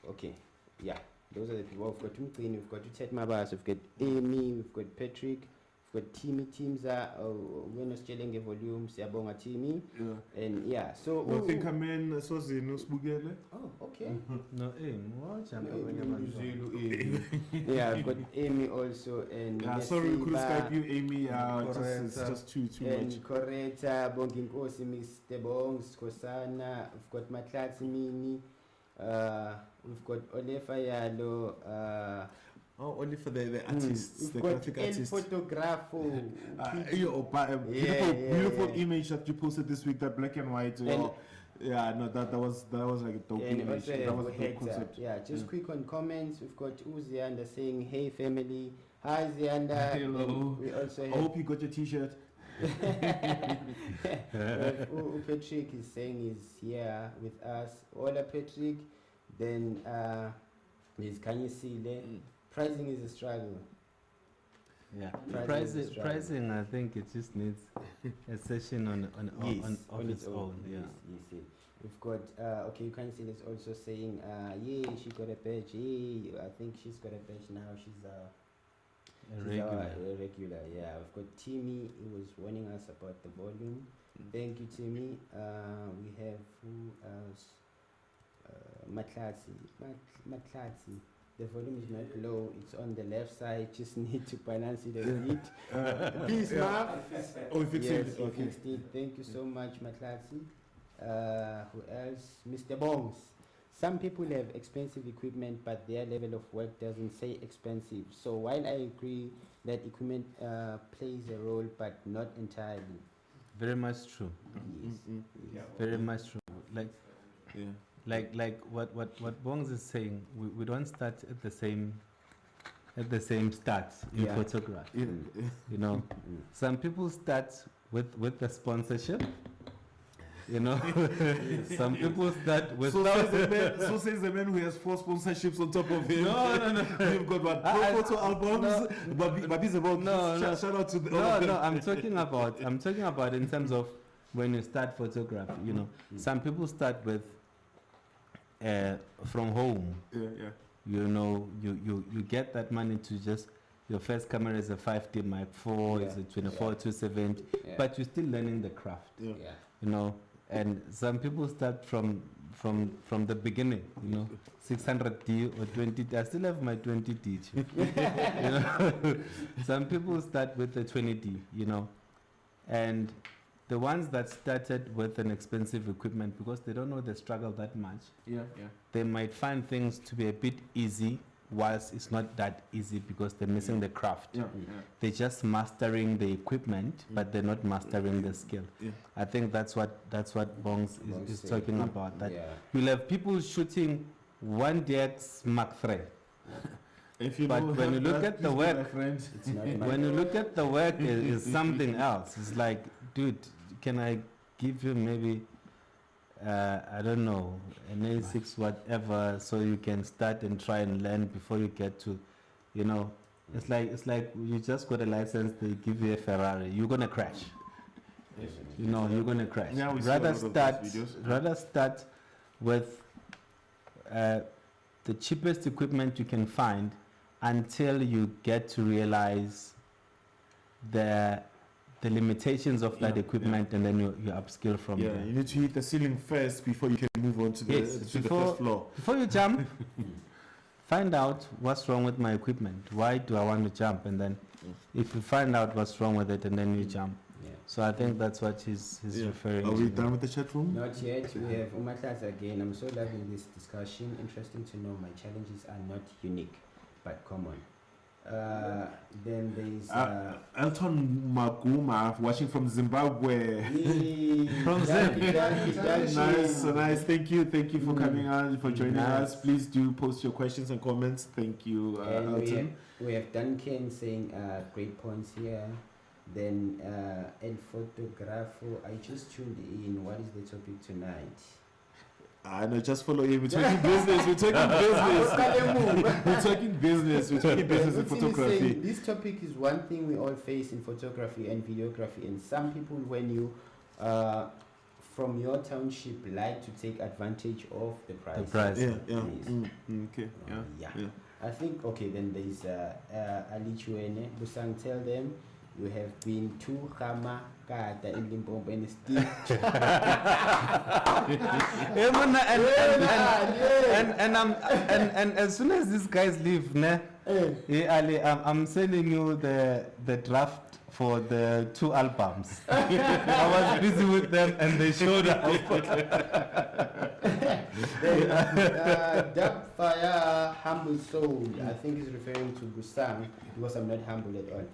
Okay, yeah, those are the people. We've got Mclean, we've got Utet Mabas, we've got Amy, we've got Patrick, we've got Timmy Timza, Wenos Chelenge Volume, Siabonga Timmy, and yeah, so. I think I'm in Sozino. Oh, okay. no, Yeah, I've got Amy also, and sorry, we could Skype you, Amy. It's just too and much. Coretta, Bonginkosi, Mr. Bongs, Kosana, we've got Matlati Mini, we've got Olefa Yalo, Only for the artists, the we've got graphic artists. Photographer. Beautiful image that you posted this week, that black and white. That was like a dope image. That was a dope concept. Yeah, just quick on comments. We've got Uzianda saying, "Hey family, hi Zianda." Hello. We also I have hope you got your T-shirt. Patrick is saying he's here with us. Ola Patrick. Then there's Kanyisile. Pricing is a struggle. Yeah, Pricing pricing. I think it just needs a session on its own. Yes. We've got okay. You can see this also saying yeah, she got a badge. Yeah, I think she's got a badge now. She's a regular. Yeah, we've got Timmy. He was warning us about the volume. Thank you, Timmy. We have who else? Matlatsi. The volume is not low, it's on the left side, just need to balance it a bit. Please, Mark. Oh, we fixed Yes, it. you Okay. fixed it. Thank you so much, Matlatsi. Who else? Mr. Bongs. Some people have expensive equipment, but their level of work doesn't say expensive. So while I agree that equipment plays a role, but not entirely. Very much true. Yes. Very much true. Like Yeah. like what Bongs is saying, we don't start at the same start in Yeah. photography. Yeah. You know, some people start with the sponsorship. You know, some people start with. So says the man who has 4 sponsorships on top of him. No. You've got what? 4 photo albums. But it's about. Shout out to the. No. I'm talking about in terms of when you start photography. You know, some people start with from home. Yeah. You know, you get that money to just. Your first camera is a 5D Mark IV, is a 24-270, but you're still learning the craft. Yeah. You know, and some people start from the beginning, you know, 600D or 20D. I still have my 20D. You know, some people start with the 20D, you know, and the ones that started with an expensive equipment, because they don't know the struggle that much, they might find things to be a bit easy, whilst it's not that easy because they're missing the craft. They're just mastering the equipment, but they're not mastering the skill. I think that's what Bongs is talking about. That you'll have people shooting 1DX Mark III. But when you look at the work, when you look at the work, is something else. It's like, dude, can I give you maybe I don't know, an A6 whatever, so you can start and try and learn before you get to, you know, it's like you just got a license, they give you a Ferrari, you're gonna crash. You know, you're gonna crash. Yeah, Rather start with the cheapest equipment you can find until you get to realize the limitations of that equipment, and then you upskill from there. You need to hit the ceiling first before you can move on to the first floor. Before you jump, find out what's wrong with my equipment. Why do I want to jump? And then if you find out what's wrong with it, and then you jump. So I think that's what he's referring to. Are we done with the chat room? Not yet. We have Umatlas again. I'm so loving this discussion. Interesting to know my challenges are not unique, but common. Then there's Elton Maguma watching from Zimbabwe. From Zimbabwe. Nice. Thank you for coming on, for joining us. Please do post your questions and comments. Thank you, Elton. We have Duncan saying great points here. Then El Fotografo, I just tuned in. What is the topic tonight? I know, just follow him. We're talking business. We're talking business in photography. Saying, this topic is one thing we all face in photography and videography, and some people, when you from your township, like to take advantage of the price. Okay. I think then there's Ali Chuene Busang. Tell them you have been to Hama Kata in Limpopo and still and as soon as these guys leave, Ali, I'm sending you the draft for the 2 albums. I was busy with them and they showed up. Dub Fire Humble Soul, I think he's referring to Gusang, because I'm not humble at all.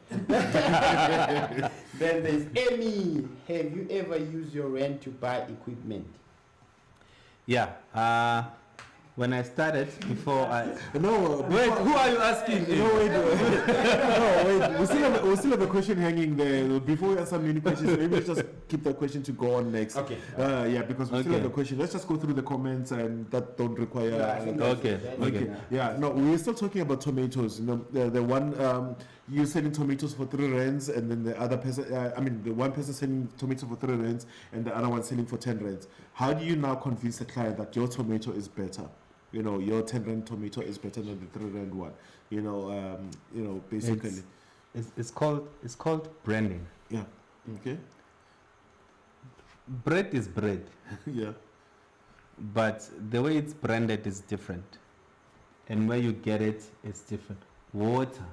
Then there's Amy. Have you ever used your rent to buy equipment? Yeah. When I started, before I... No, wait, who are you asking? We still have a question hanging there. Before we answer many questions, maybe let's just keep that question to go on next. Okay. Because we still have a question. Let's just go through the comments and that don't require... Okay. Yeah, no, we're still talking about tomatoes. You know, the one... you're selling tomatoes for 3 rands, and then the other person, the one person selling tomatoes for 3 rands, and the other one selling for 10 rands. How do you now convince the client that your tomato is better? You know, your 10 rand tomato is better than the 3 rand one. Basically. It's called branding. Yeah. Okay. Bread is bread. Yeah. but the way it's branded is different, and where you get it is different. Water,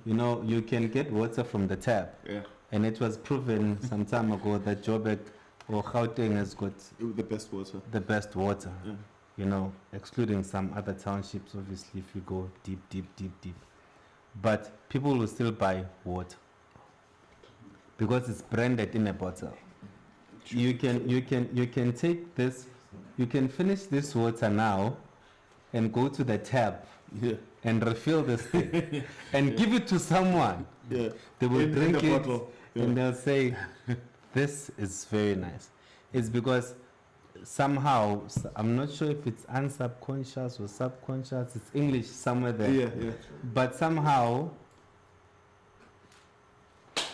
you know, you can get water from the tap, Yeah. and it was proven some time ago that Joburg or Gauteng has got The best water. the best water. Yeah. You know, excluding some other townships, obviously, if you go deep, deep, deep, deep. But people will still buy water because it's branded in a bottle. You can take this, you can finish this water now and go to the tap Yeah. and refill this thing and give it to someone. Yeah. They will In drink the it bottle. Yeah. and they'll say, this is very nice. It's because somehow, I'm not sure if it's unsubconscious or subconscious, it's English somewhere there. Yeah, yeah. But somehow,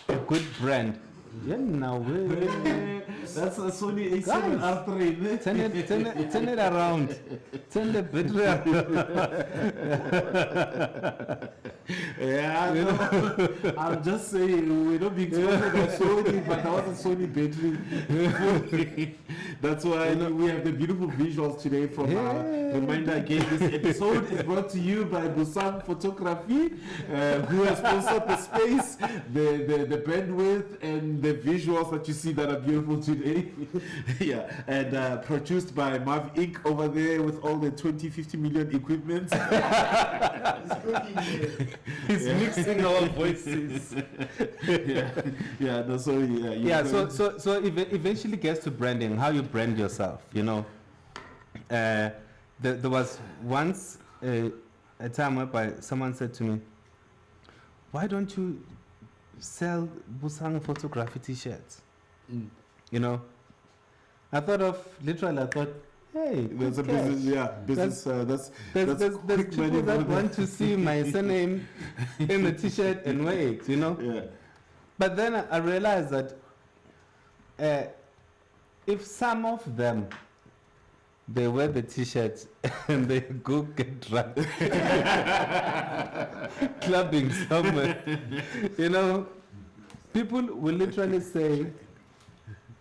a good brand. Yeah, now That's a Sony Guys, A7R3. turn it around. Turn the battery around. Yeah, no. I'm just saying, we're not being sponsored by Sony, but that was a Sony battery. That's why we have the beautiful visuals today from reminder again, this episode is brought to you by Busang Photography, who has sponsored the space, the bandwidth, and the visuals that you see that are beautiful today. Yeah, and produced by Mav Inc. over there with all the 20-50 million equipment. He's mixing our voices. Yeah, no, sorry. Yeah, so eventually gets to branding, how you brand yourself, you know. There was once a time whereby someone said to me, why don't you sell Busang photography t-shirts? You know, I thought, hey, There's a good catch. business, yeah, business. There's quick people money that for want to see my surname in the t-shirt and wear it, you know. Yeah, But then I realized that if some of them, they wear the t-shirts and they go get drunk clubbing somewhere, you know, people will literally say,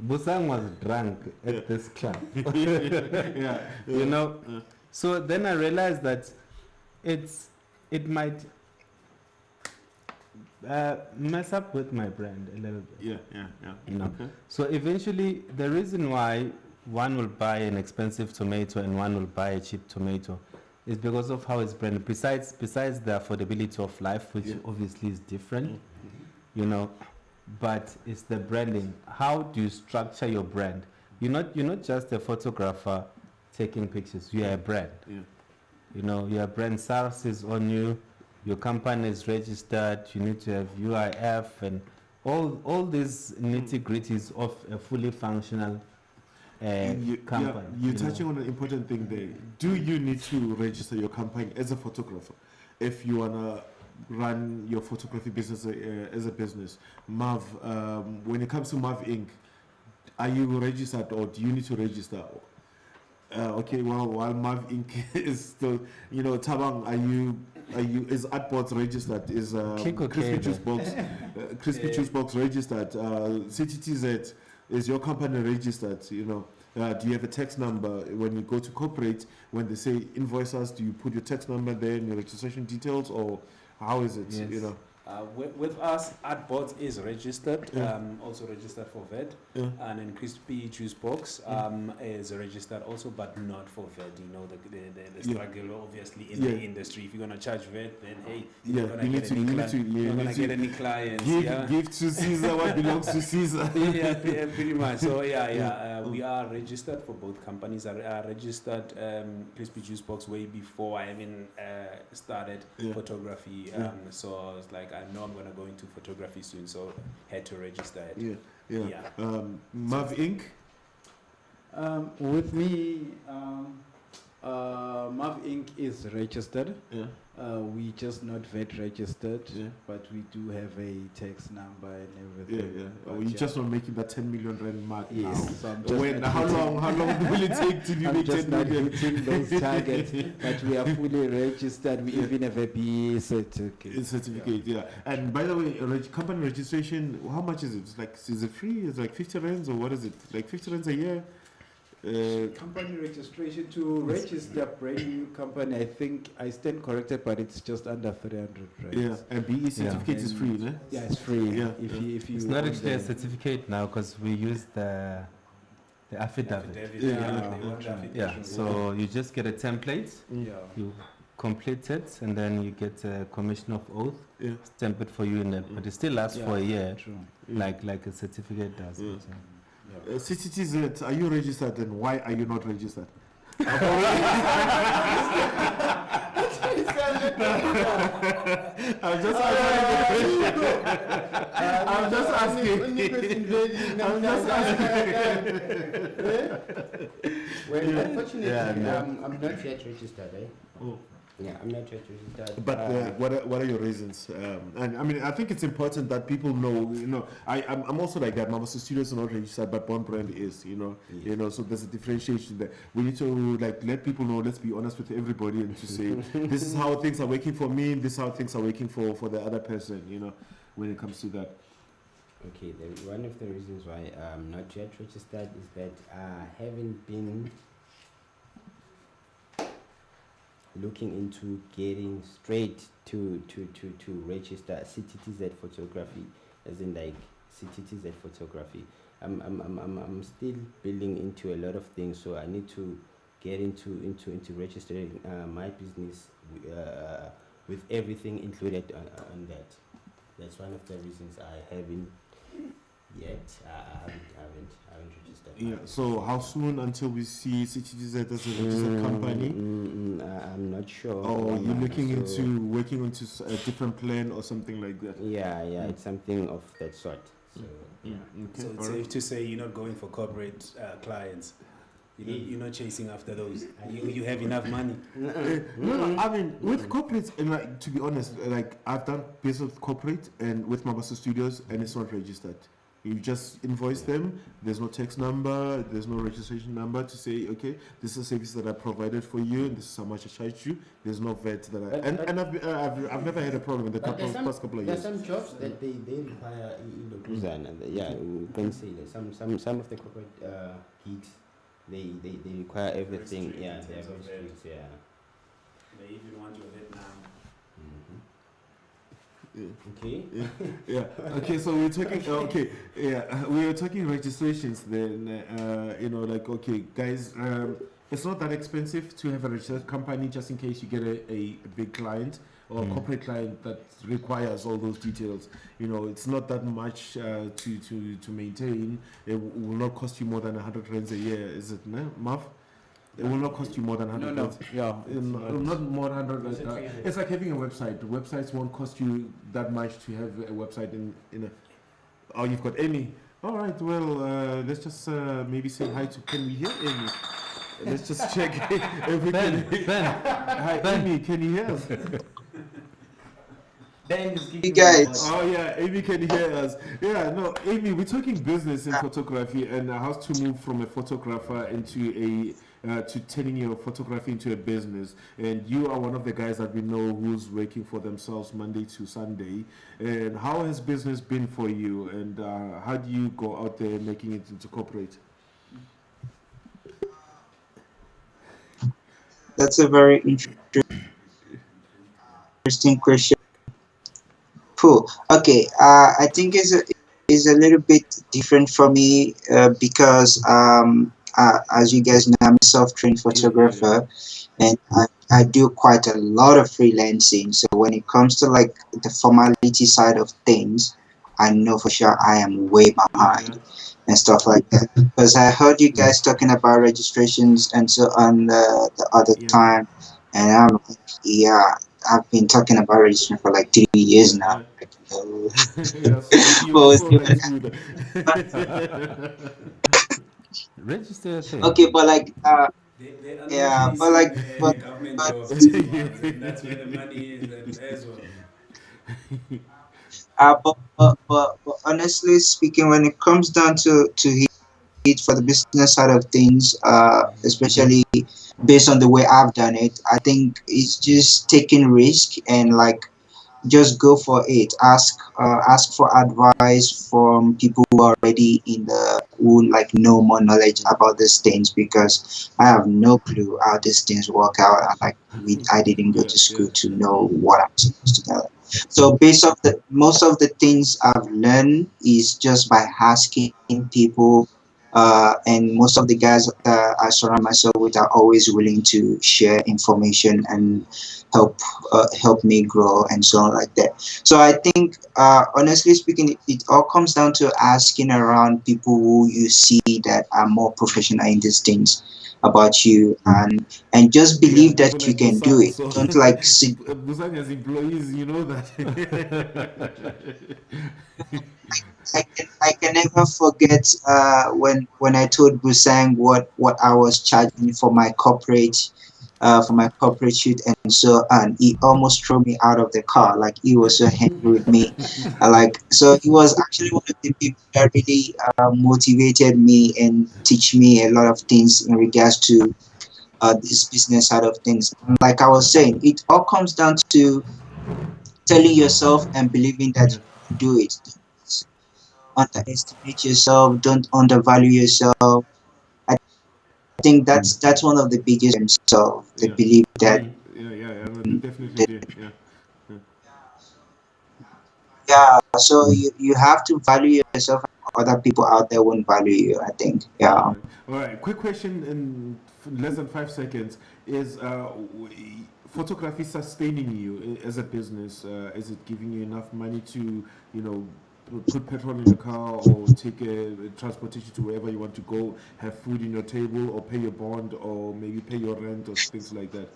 Busang was drunk at this club. yeah, You know. So then I realized that it might mess up with my brand a little bit. yeah. You know. Okay. So eventually, the reason why one will buy an expensive tomato and one will buy a cheap tomato is because of how it's branded. Besides the affordability of life, which obviously is different, you know. But it's the branding. How do you structure your brand? You're not just a photographer taking pictures. You are a brand. Yeah. You know, your brand SARS is on you. Your company is registered. You need to have UIF and all these nitty gritties of a fully functional company. You're you touching know. on an important thing there. Do you need to register your company as a photographer if you wanna run your photography business as a business? Mav, when it comes to Mav Inc., are you registered or do you need to register? Okay, well, while Mav Inc. is still, you know, Tabang, is Artbots registered? Is Crispy Juice Box, Crispy Juice Box registered? CTTZ, is your company registered? You know, do you have a tax number when you go to corporate? When they say invoice us, do you put your tax number there and your registration details, or how is it? Yes. You know. With us, Artbots is registered, also registered for VET, and then Crispy Juice Box is registered also, but not for VET. You know, the struggle obviously in the industry. If you're gonna charge VET, then hey, you're not gonna get any clients. Give to Caesar what belongs to Caesar. Yeah, pretty much. So we are registered for both companies. I registered Crispy Juice Box way before I even started photography. So I was like, I know I'm gonna go into photography soon, so had to register it. Mav Inc. With me, Mav Inc. is registered. We just not VET registered, but we do have a tax number and everything. You're just not making that 10 million rand mark now. So I'm just How long will it take till you I'm make just 10 not million? hitting those targets, but we are fully registered. We even have a BA certificate. Certificate, And by the way, company registration, how much is it? Is it free? It's like 50 rands or what is it? Like 50 rands a year? Company registration to register a brand new company, I think I stand corrected, but it's just under 300 rands. Yeah, and BE certificate is free, no? Yeah, it's free. Yeah, If you It's not own actually a the- certificate now because we use the affidavit. Yeah, Yeah, yeah, they want the affidavit. Yeah, so you just get a template, Yeah. you complete it, and then you get a commission of oath, yeah. stamp it for you in it, but it still lasts for a year, True. like a certificate does. Yeah. So. CTTZ, are you registered and why are you not registered? I'm just asking. I'm just asking. Well, unfortunately, Yeah, no. I'm not yet registered, eh? Oh. Yeah, I'm not yet registered. But what are your reasons? And I mean, I think it's important that people know. You know, I'm also like that. My master studios are not registered, but Bond Brand is. You know, Yeah. you know. So there's a differentiation there. We need to like let people know. Let's be honest with everybody and to say this is how things are working for me. This is how things are working for the other person. You know, when it comes to that. Okay, one of the reasons why I'm not yet registered is that I haven't been looking into getting straight to register CTTZ photography, as in like CTTZ photography. I'm still building into a lot of things, so I need to get into registering my business with everything included on that. That's one of the reasons I haven't yet. I haven't registered. Yeah. So how soon until we see CTTZ as a registered company? I'm not sure. Or you're looking So- into working onto a different plan or something like that? Yeah, it's something of that sort. So Okay. So it's alright. safe to say you're not going for corporate clients. You're not chasing after those. You have enough money. No, I mean with corporates, and like to be honest, like I've done business with corporate and with my master studios, and it's not registered. You just invoice them. There's no tax number. There's no registration number to say, okay, this is a service that I provided for you, and this is how much I charged you. There's no VAT that I and I've never had a problem in the But past couple of there's years. some jobs that they require and yeah, we can say that some of the corporate gigs they require everything. Very Yeah, strict they're in terms very of strict. Yeah. They even want your Vietnam. Okay. Yeah. Okay. So we're talking. Okay. Yeah. We were talking registrations. Then you know, like okay, guys. It's not that expensive to have a registered company, just in case you get a big client or a corporate client that requires all those details. You know, it's not that much to maintain. It will not cost you more than 100 rands a year, is it, no, Mav? It will not cost you more than 100 rands. Yeah. Not more than 100 rands. It's like having a website. The websites won't cost you that much to have a website in a... Oh, you've got Amy. All right, well, let's just maybe say hi to... Can we hear Amy? Let's just check if we can... Hi, Amy, can you hear us? You guys. Oh yeah, Amy can hear us. Yeah, no, Amy, we're talking business in photography and how to move from a photographer into to turning your photography into a business. And you are one of the guys that we know who's working for themselves Monday to Sunday. And how has business been for you? And how do you go out there making it into corporate? That's a very interesting question. Cool. Okay. I think is a little bit different for me because as you guys know, I'm a self-trained photographer, and I do quite a lot of freelancing. So when it comes to like the formality side of things, I know for sure I am way behind and stuff like that. Because I heard you guys talking about registrations and so on the other time, and I'm like, yeah, I've been talking about registration for like 3 years now. Like, Register a thing. okay, but like They yeah, unusually but like see but government but jobs as well, and that's where the money is as well. but honestly speaking, when it comes down to it for the business side of things, especially based on the way I've done it, I think it's just taking risk and like just go for it. Ask for advice from people who are already in the who like know more knowledge about these things, because I have no clue how these things work out. And like I didn't go Yeah, to yeah, school to yeah. know what I'm supposed to know. So based off the most of the things I've learned is just by asking people, and most of the guys that I surround myself with are always willing to share information and help help me grow and so on like that. So I think, honestly speaking, it all comes down to asking around people who you see that are more professional in these things about you, and just Yeah, believe people that you like can do Busang. it. So Don't like sit. Busang has employees, you know that. I can never forget when I told Busang what I was charging for my corporate shoot and so on. He almost threw me out of the car. Like he was so angry with me. Like so, he was actually one of the people that really motivated me and teach me a lot of things in regards to this business side of things. And like I was saying, it all comes down to telling yourself and believing that Yeah. you can do it. Underestimate yourself, don't undervalue yourself. I think that's one of the biggest themselves, the Yeah. belief that Yeah, yeah, yeah. No, they definitely that do. Yeah. Yeah. yeah, so you have to value yourself. Other people out there won't value you, I think. All Yeah. right. All right. Quick question in less than 5 seconds is photography sustaining you as a business? Is it giving you enough money to, put petrol in your car or take a transportation to wherever you want to go, have food in your table, or pay your bond, or maybe pay your rent or things like that?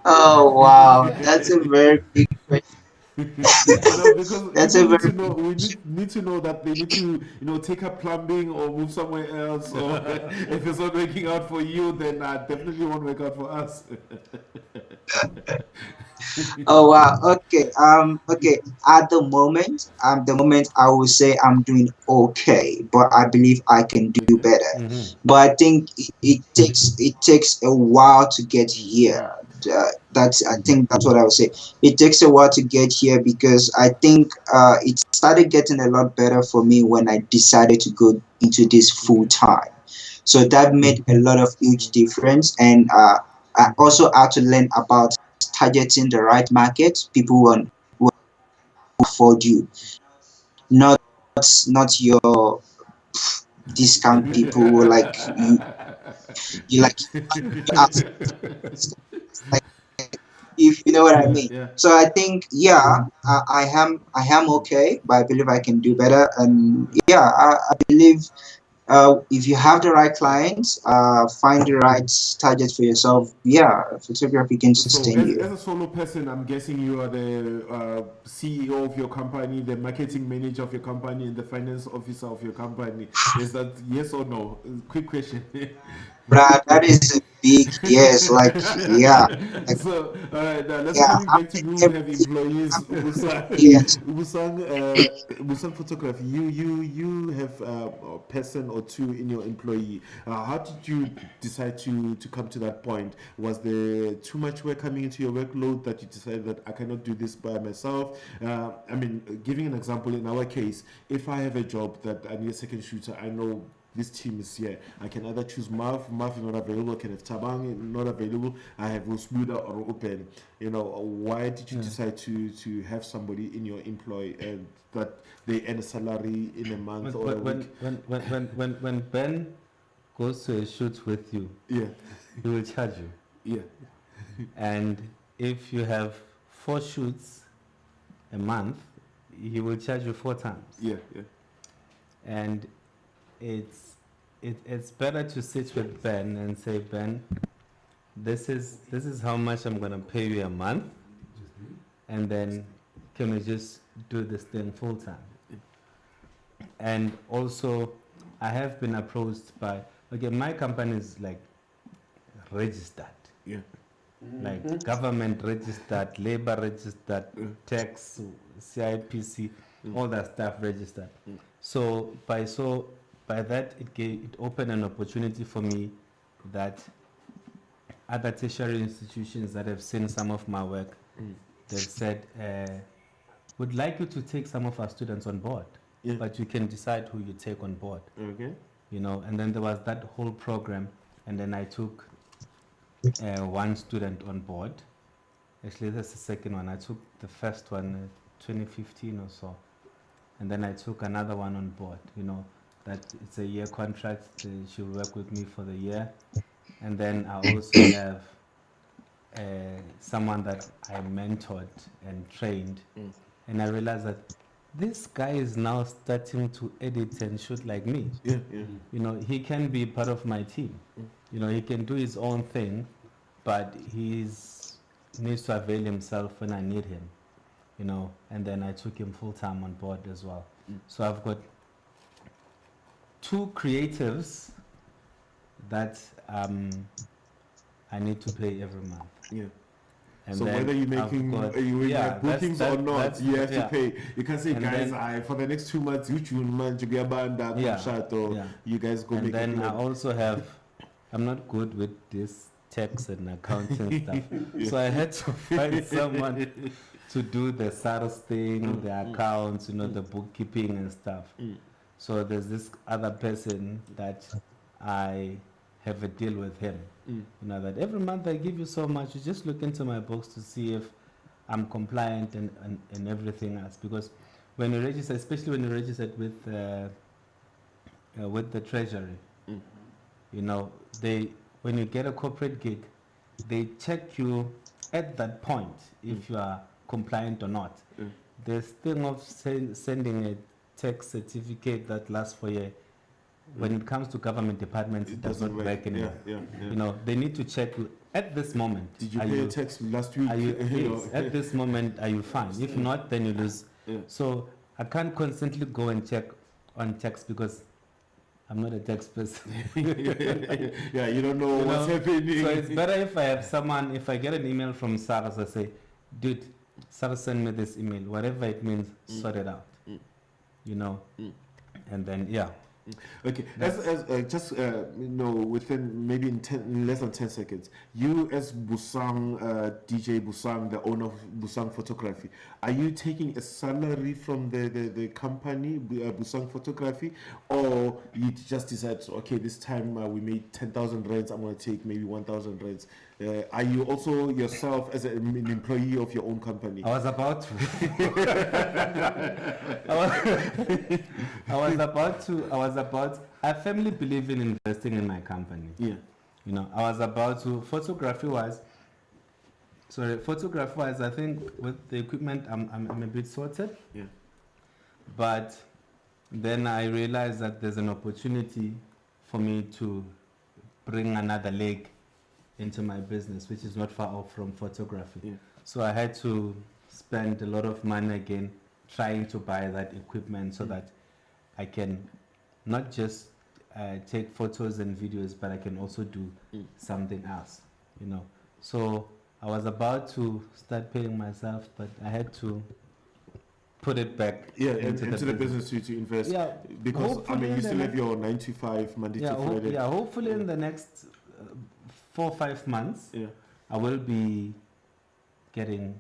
Oh wow, that's a very big question. Because That's people a need very to know. We need to know that they need to, take up plumbing or move somewhere else. Or if it's not working out for you, then definitely won't work out for us. Oh wow. Okay. Okay. At the moment, I will say I'm doing okay, but I believe I can do Okay. better. Mm-hmm. But I think it takes a while to get here. I think that's what I would say. It takes a while to get here because I think it started getting a lot better for me when I decided to go into this full Okay. time. So that made a lot of huge difference, and I also had to learn about targeting the right market, people who afford you, not not your discount people who like you like you ask like if you know what I Yeah. mean. Yeah. So I think yeah, I am okay, but I believe I can do better. And yeah, I believe if you have the right clients, find the right target for yourself. Yeah, photography can So, sustain as you. a solo person, I'm guessing you are the CEO of your company, the marketing manager of your company, and the finance officer of your company. Is that yes or no? Quick question. Bruh, that is a big yes. Like yeah, like So, all right, now let's yeah, coming I'm back to like people who have everything. employees. Yes. Busang Photography. You have a person or two in your employee. How did you decide to come to that point? Was there too much work coming into your workload that you decided that I cannot do this by myself? I mean, giving an example, in our case, if I have a job that I need a second shooter, I know this team is here. I can either choose Marv is not available, I can have Tabang not available, I have Usmuda or Open. Why did you Yeah. decide to have somebody in your employ and that they earn a salary in a month or a When, week? when Ben goes to a shoot with you, Yeah, he will charge you. yeah, And if you have 4 shoots a month, he will charge you 4 times. yeah, yeah. And it's better to sit with Ben and say, Ben, this is how much I'm gonna pay you a month, and then can we just do this thing full time? And also, I have been approached by, okay, my company is like registered, Yeah. like government registered, labor registered, Mm. tax, CIPC, Mm. all that stuff registered. Mm. So by that it opened an opportunity for me that other tertiary institutions that have seen some of my work, Mm. they've said, would like you to take some of our students on board, Yeah. but you can decide who you take on board. Okay. You know, and then there was that whole program, and then I took one student on board. Actually, that's the second one. I took the first one 2015 or so, and then I took another one on board. You know, that it's a year contract. She'll work with me for the year, and then I also have someone that I mentored and trained, and I realized that this guy is now starting to edit and shoot like me. Yeah, yeah. You know, he can be part of my team. You know, he can do his own thing, but needs to avail himself when I need him. You know, and then I took him full time on board as well. So I've got 2 creatives that I need to pay every month. Yeah. And So then whether you're I've making got- you yeah, have bookings that's- or not, that's- you have yeah. to pay. You can say, And guys, then- for the next 2 months, you choose man to be a band that Yeah, shot, or yeah. you guys go And make then it. I also have, I'm not good with this tax and accounting stuff. So I had to find someone to do the SARS thing, the accounts, you know, the bookkeeping and stuff. So there's this other person that I have a deal with him. You know, that every month I give you so much, you just look into my books to see if I'm compliant and everything else. Because when you register, especially when you registered with the treasury, you know, when you get a corporate gig, they check you at that point if you are compliant or not. This thing of sending a tax certificate that lasts for a year, when it comes to government departments, it does not work anymore. Yeah. You know, they need to check you at this moment. Did you are pay a tax last week? Are you, You yes, know? at this moment, are you fine? If not, then you lose. Yeah. So I can't constantly go and check on tax because I'm not a tax person. Yeah, you don't know You what's know, happening. So it's better if I have someone, if I get an email from SARS, I say, dude, SARS send me this email, whatever it means, sort it out. You know, and then, yeah. Okay, just you know, within maybe in less than 10 seconds, you as Busang, DJ Busang, the owner of Busang Photography, are you taking a salary from the company, Busang Photography, or you just decide, okay, this time we made 10,000 rands, I'm going to take maybe 1,000 rands? Are you also yourself as an employee of your own company? I was about to. I firmly believe in investing in my company. Yeah. You know, I was about to, photography wise, I think with the equipment, I'm a bit sorted. Yeah. But then I realized that there's an opportunity for me to bring another leg into my business, which is not far off from photography. Yeah. So I had to spend a lot of money again trying to buy that equipment so that I can not just take photos and videos, but I can also do something else, you know. So I was about to start paying myself, but I had to put it back into the business to invest. Yeah, because I mean, you hopefully still in the have your 9 to 5 Monday to Friday. hopefully in the next 4 or 5 months, Yeah. I will be getting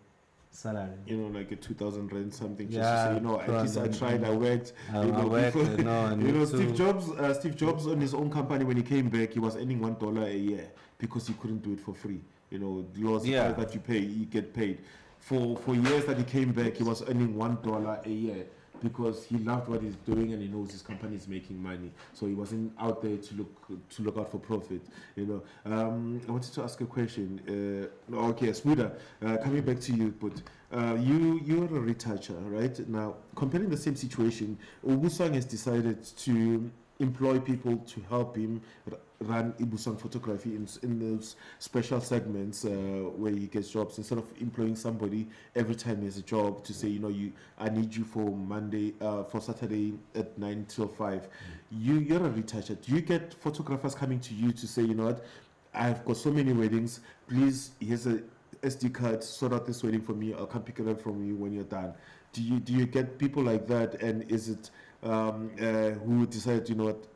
salary. You know, like a 2,000 rand something. Yeah, just to say, you know, at least I tried, I worked. I you know, worked, before- you know, and you know, to- Steve Jobs on his own company, when he came back, he was earning $1 a year because he couldn't do it for free. You know, the laws Yeah. that you pay, you get paid. For years that he came back, he was earning $1 a year because he loved what he's doing and he knows his company is making money. So he wasn't out there to look out for profit. You know, I wanted to ask a question. Okay, Smuda, coming back to you, but you're a retoucher, right? Now, comparing the same situation, Ubusang has decided to employ people to help him run Ibusang Photography in those special segments where he gets jobs, instead of employing somebody every time he has a job to say, you know, I need you for for Saturday at 9 till 5. You're a retoucher. Do you get photographers coming to you to say, you know what, I've got so many weddings, please, here's a SD card, sort out this wedding for me, I'll come pick it up from you when you're done? Do you get people like that? And is it who decide, you know what,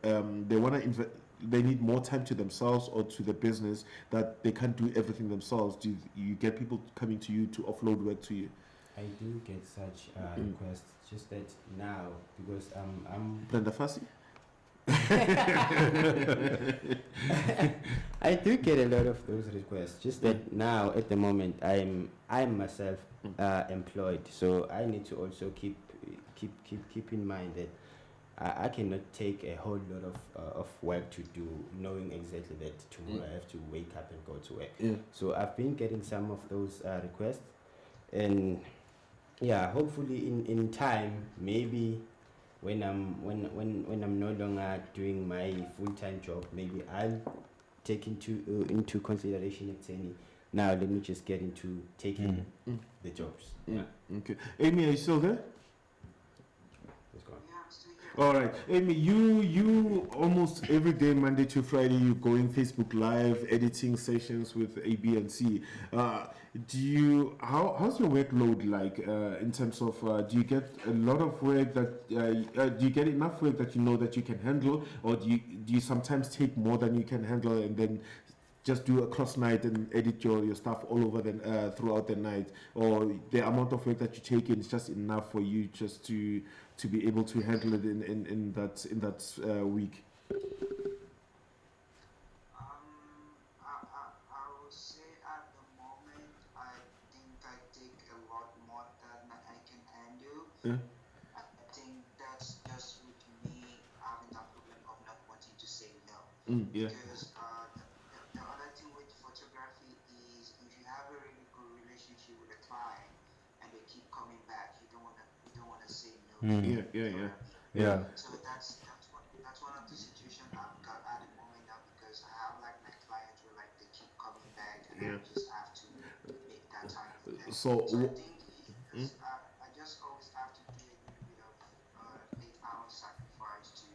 they want to they need more time to themselves or to the business that they can't do everything themselves? Do you get people coming to you to offload work to you? I do get such requests. Just that now, because I'm Brenda Fassi? I do get a lot of those requests. Just that now, at the moment, I'm myself employed, so I need to also keep in mind that I cannot take a whole lot of work to do, knowing exactly that tomorrow I have to wake up and go to work. Yeah. So I've been getting some of those requests, and yeah, hopefully in time, maybe when I'm no longer doing my full-time job, maybe I'll take into consideration at saying, now let me just get into taking the jobs. Yeah. Okay. Amy, are you still there? Let's go. Yeah, I'm still here. All right, Amy, you almost every day, Monday to Friday, you go in Facebook Live, editing sessions with A, B, and C. How's your workload like in terms of, do you get a lot of work that, do you get enough work that you know that you can handle, or do you sometimes take more than you can handle and then just do a cross night and edit your stuff all over throughout the night, or the amount of work that you take in is just enough for you just to be able to handle it in that week? I would say at the moment, I think I take a lot more than I can handle. Yeah. I think that's just with me having that problem of not wanting to say no. Yeah. Because the other thing with photography is if you have a really good relationship with a client and they keep coming back, you don't wanna say no. Yeah. Yeah. So that's one of the situations I've got at the moment now, because I have like my clients where like they keep coming back and I just have to make that time for them. So I think I just always have to do a little bit of 8 hour sacrifice to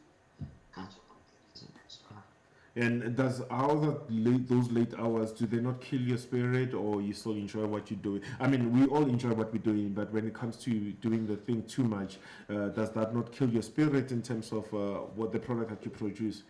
catch up on editing and stuff. And those late hours, do they not kill your spirit, or you still enjoy what you're doing? I mean, we all enjoy what we're doing, but when it comes to doing the thing too much, does that not kill your spirit in terms of what the product that you produce?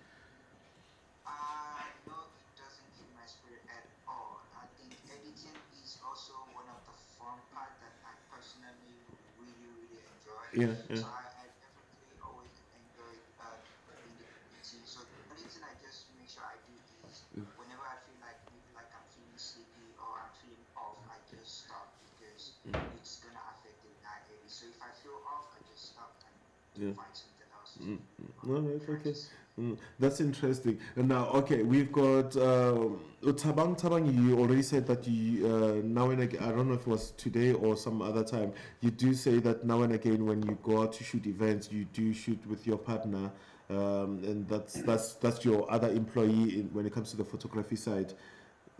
No, it doesn't kill my spirit at all. I think editing is also one of the fun part that I personally really enjoy. Yeah. So I definitely always enjoy doing the editing. So the only thing I just make sure I do is whenever I feel like maybe like I'm feeling sleepy or I'm feeling off, I just stop, because it's gonna affect the night edit. So if I feel off, I just stop and find something else to do. No, that's okay. That's interesting. And now, okay, we've got Tabang. You already said that you now and again, I don't know if it was today or some other time, you do say that now and again when you go out to shoot events, you do shoot with your partner, and that's your other employee when it comes to the photography side.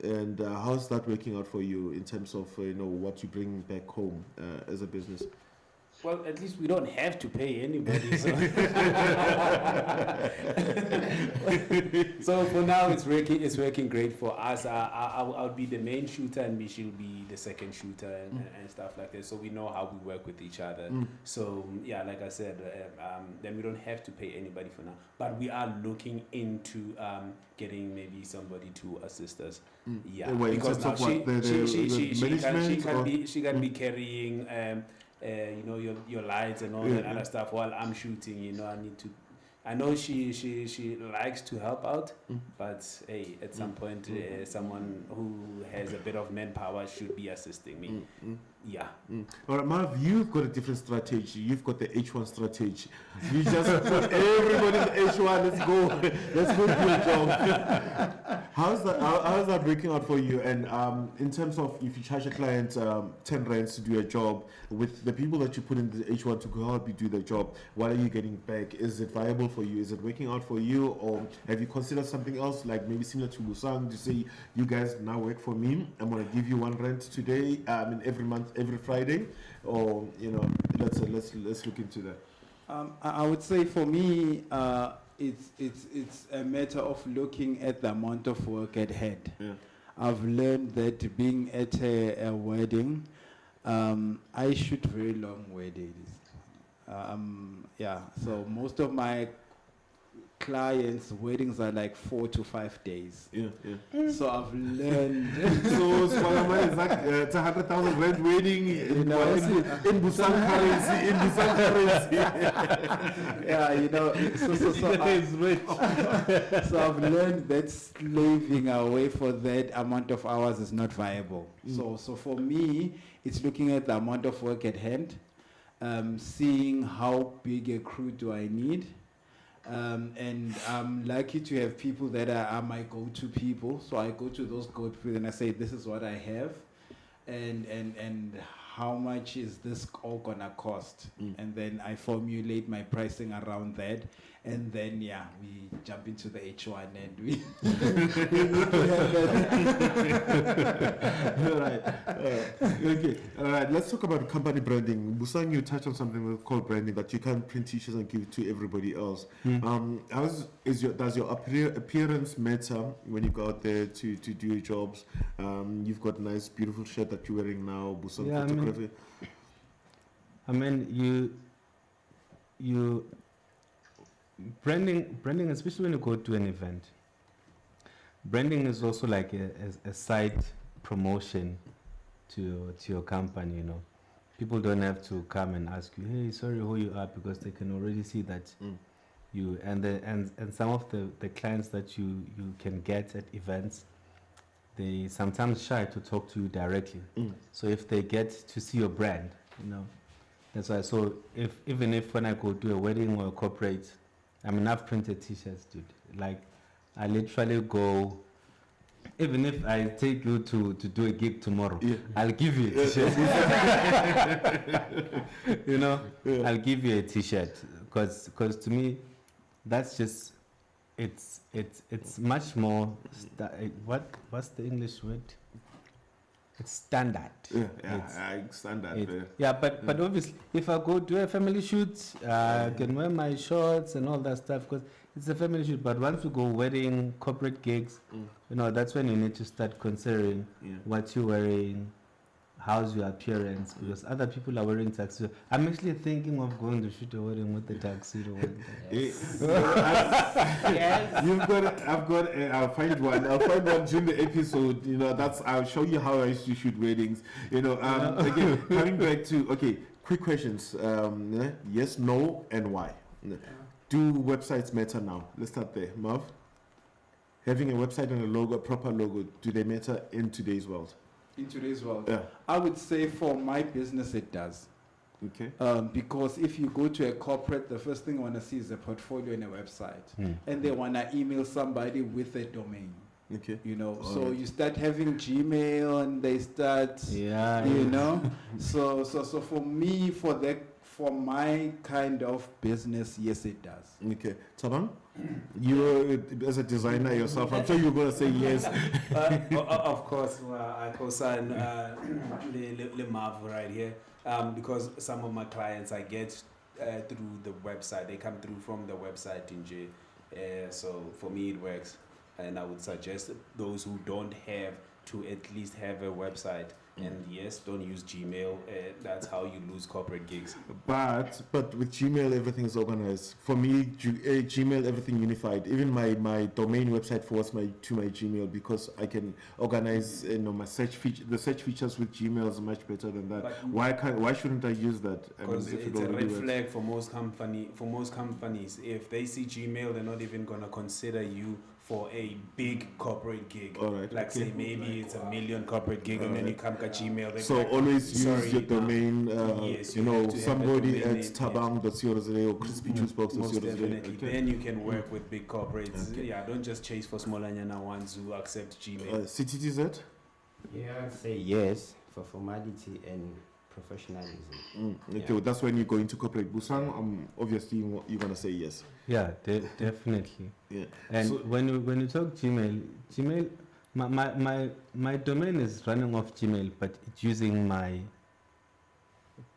And how's that working out for you in terms of what you bring back home as a business? Well, at least we don't have to pay anybody. So, so for now, it's working great for us. I'll be the main shooter, and she'll be the second shooter, and stuff like that. So we know how we work with each other. So yeah, like I said, then we don't have to pay anybody for now. But we are looking into getting maybe somebody to assist us. Yeah, Well, in because terms now of what, she can be carrying. Your lights and all that other stuff while I'm shooting. I know she likes to help out, but hey, at some point, someone who has a bit of manpower should be assisting me. Yeah. All right, Marv, you've got a different strategy. You've got the H1 strategy. You just put everybody in H1. Let's go do a job. How's that working out for you? And in terms of if you charge a client 10 rands to do a job, with the people that you put in the H1 to help you do the job, what are you getting back? Is it viable for you? Is it working out for you? Or have you considered something else, like maybe similar to Lusang, to say, you guys now work for me, I'm going to give you 1 rand today, every month, every Friday? Or, let's look into that. I would say for me, it's a matter of looking at the amount of work at hand. Yeah. I've learned that being at a wedding, I shoot very long weddings. So most of my clients' weddings are like 4 to 5 days. Yeah. So I've learned. So Swagama is like it's 100,000 rand wedding in Busan currency. In Busan currency. Yeah, you know. So I've learned that slaving away for that amount of hours is not viable. So for me, it's looking at the amount of work at hand, seeing how big a crew do I need. And I'm lucky to have people that are my go-to people. So I go to those go-to people and I say, this is what I have, and how much is this all gonna cost? And then I formulate my pricing around that. And then, we jump into the H1 and we need to have that. All right. Okay. All right. Let's talk about company branding. Busang, you touched on something called branding, that you can't print t-shirts and give it to everybody else. Does your appearance matter when you go out there to do your jobs? You've got a nice, beautiful shirt that you're wearing now. Busang photography. I mean, you branding, especially when you go to an event, branding is also like a side promotion to your company. You know, people don't have to come and ask you, hey, sorry, who you are, because they can already see that you and some of the clients that you can get at events, they sometimes shy to talk to you directly. So if they get to see your brand, you know, that's why. So even if when I go to a wedding or a corporate, I mean, I've printed t-shirts, dude. Like, I literally go, even if I take you to do a gig tomorrow, I'll give you a t-shirt. You know, I'll give you a t-shirt, because to me, that's just, it's much more, what's the English word? It's standard. Standard. But obviously, if I go do a family shoot, I can wear my shorts and all that stuff, because it's a family shoot. But once you go wedding, corporate gigs, you know, that's when you need to start considering what you're wearing, how's your appearance, because other people are wearing tuxedo. I'm actually thinking of going to shoot a wedding with the tuxedo. You've got it. I'll find one during the episode. You know, I'll show you how I used to shoot weddings. You know, again, coming back to quick questions. Yes, no, and why? Do websites matter now? Let's start there, Marv. Having a website and a logo, a proper logo, do they matter in today's world? In today's world, Yeah. I would say for my business it does. Okay. Because if you go to a corporate, the first thing you want to see is a portfolio and a website, and they want to email somebody with a domain. Okay. You know, All so right. you start having Gmail, and they start, you know. So for me, for my kind of business, yes, it does. Okay. Tabang, you as a designer yourself, I'm sure you're going to say yes. Of course, I co-sign Le Marv right here, because some of my clients I get through the website. They come through from the website in J. So for me it works, and I would suggest those who don't have to at least have a website. And yes, don't use Gmail. That's how you lose corporate gigs. But with Gmail, everything is organized. For me, Gmail, everything unified. Even my domain website forwards to my Gmail, because I can organize my search feature. The search features with Gmail is much better than that. But why shouldn't I use that? Because it's a red flag for most companies. If they see Gmail, they're not even gonna consider you for a big corporate gig. All right, like say maybe it's $1 million corporate gig, and then you come to Gmail. So like, always use your domain. Yes, somebody at tabang.co.za or crispyjuicebox.co.za. Most definitely. Okay. Then you can work with big corporates. Okay. Yeah, don't just chase for smaller ones who accept Gmail. CTTZ? Yeah, I'd say yes for formality and professionalism. Okay, well, that's when you go into corporate. Busang, obviously you're gonna say yes. Yeah, definitely. Yeah. And so when you talk Gmail, my domain is running off Gmail, but it's using my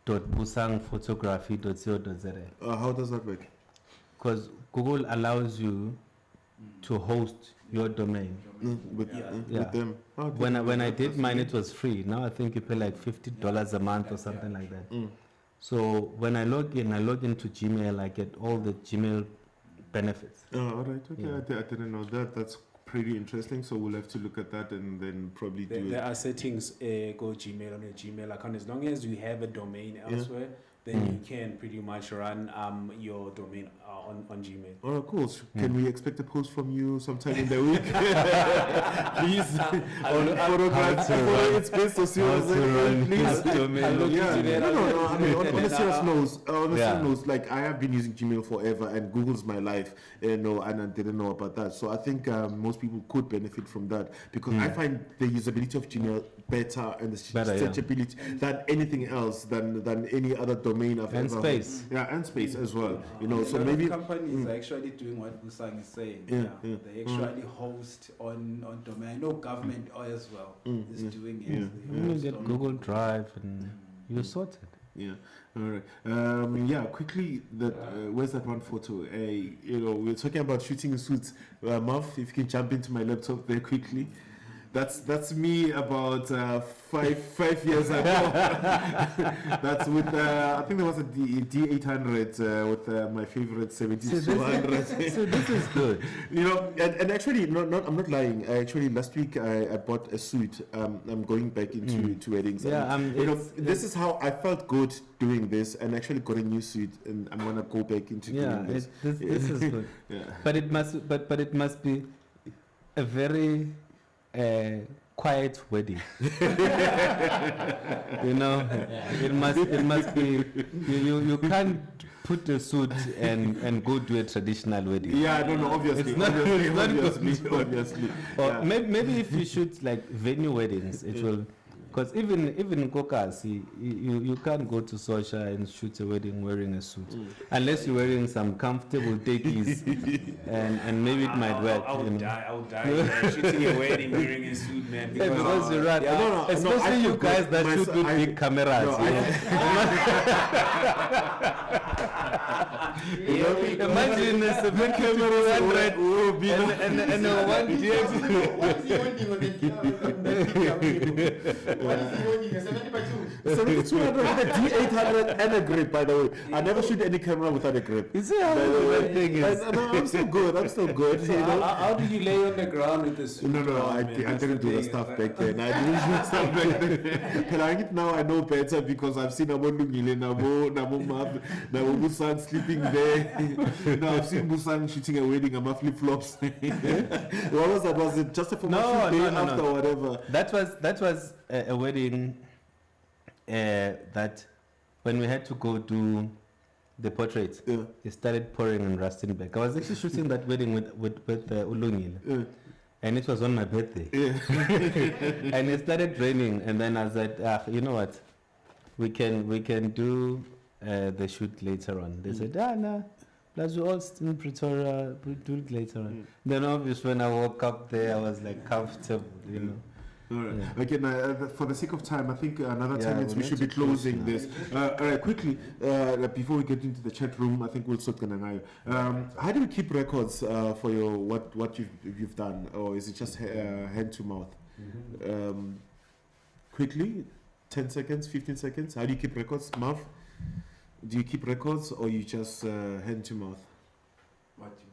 .busangphotography.co.za. How does that work? Because Google allows you to host your domain. With them. When I did mine, it was free. Now I think you pay like $50 a month or something like that. So when I log into Gmail, I get all the Gmail benefits. Oh, all right. Okay. Yeah. I didn't know that. That's pretty interesting. So we'll have to look at that and then probably do There it. are settings, go Gmail on your Gmail account. As long as you have a domain Yeah. elsewhere, then you can pretty much run your domain on Gmail. All right, cool. Can we expect a post from you sometime in the week? Please, on photograph. It's based on serious. Please, I'll look yeah. into that. No. I mean, on a serious note, Yeah. like I have been using Gmail forever, and Google's my life, and I didn't know about that. So I think most people could benefit from that because I find the usability of Gmail better and the Better, yeah. searchability than anything else than any other domain I've And ever space. heard. Yeah, and space as well. So a lot maybe. of companies are actually doing what Busang is saying. Yeah. They actually host on domain. I know government as well is doing it. Yeah. They You host get on- Google Drive and you're sorted. Yeah. All right. Yeah. Quickly, that where's that one photo? We're talking about shooting in suits. Marv, if you can jump into my laptop there quickly. That's me about 5 years ago. That's with I think there was a D800 with my favorite 7200. So this is good. And actually, I'm not lying. Actually, last week I bought a suit. I'm going back into to weddings. Yeah, and, this is how I felt good doing this, and actually got a new suit, and I'm gonna go back into doing this. This is good. Yeah. But it must be a very quiet wedding. It must be. You can't put a suit and go to a traditional wedding. Yeah, no, obviously. It's not good. Obviously. Or Yeah. maybe if you shoot like venue weddings, it will. Because even in Kokasi, you can't go to Sosha and shoot a wedding wearing a suit unless you're wearing some comfortable techies and maybe it might work. I would die shooting a wedding wearing a suit, man. Yeah, because you're right. No, Especially I you forgot guys that shoot with big cameras. No, Imagine a 7200 and a 7200 with a D800 and a grip, by the way. I never shoot any camera without a grip. You see how the thing is? No, I'm still good. So how do you lay on the ground with the suit? No, I didn't do the stuff back then. I didn't do the stuff back then. And I think now I know better because I've seen Nabo Lungile, Nabo Mav, Nabo Busan sleeping there. Now I've seen Busan shooting a wedding, I'm flip-flops. What was that? Was it just a formal day after whatever? That was a wedding that when we had to go do the portrait, it started pouring in Rustenburg. I was actually shooting that wedding with Ulungile. And it was on my birthday. And it started raining, and then I said, you know what? We can do the shoot later on. They said, no. Plus we're all still in Pretoria, we'll do it later on. Then obviously when I woke up there, I was like comfortable, All right. Yeah. Again, for the sake of time, I think another 10 minutes we we should need be to close closing now. this. All right, quickly, before we get into the chat room, I think we'll start going. How do you keep records for your what you've done, or is it just hand to mouth? Quickly, 10 seconds, 15 seconds. How do you keep records, Marv? Do you keep records, or you just hand to mouth? What do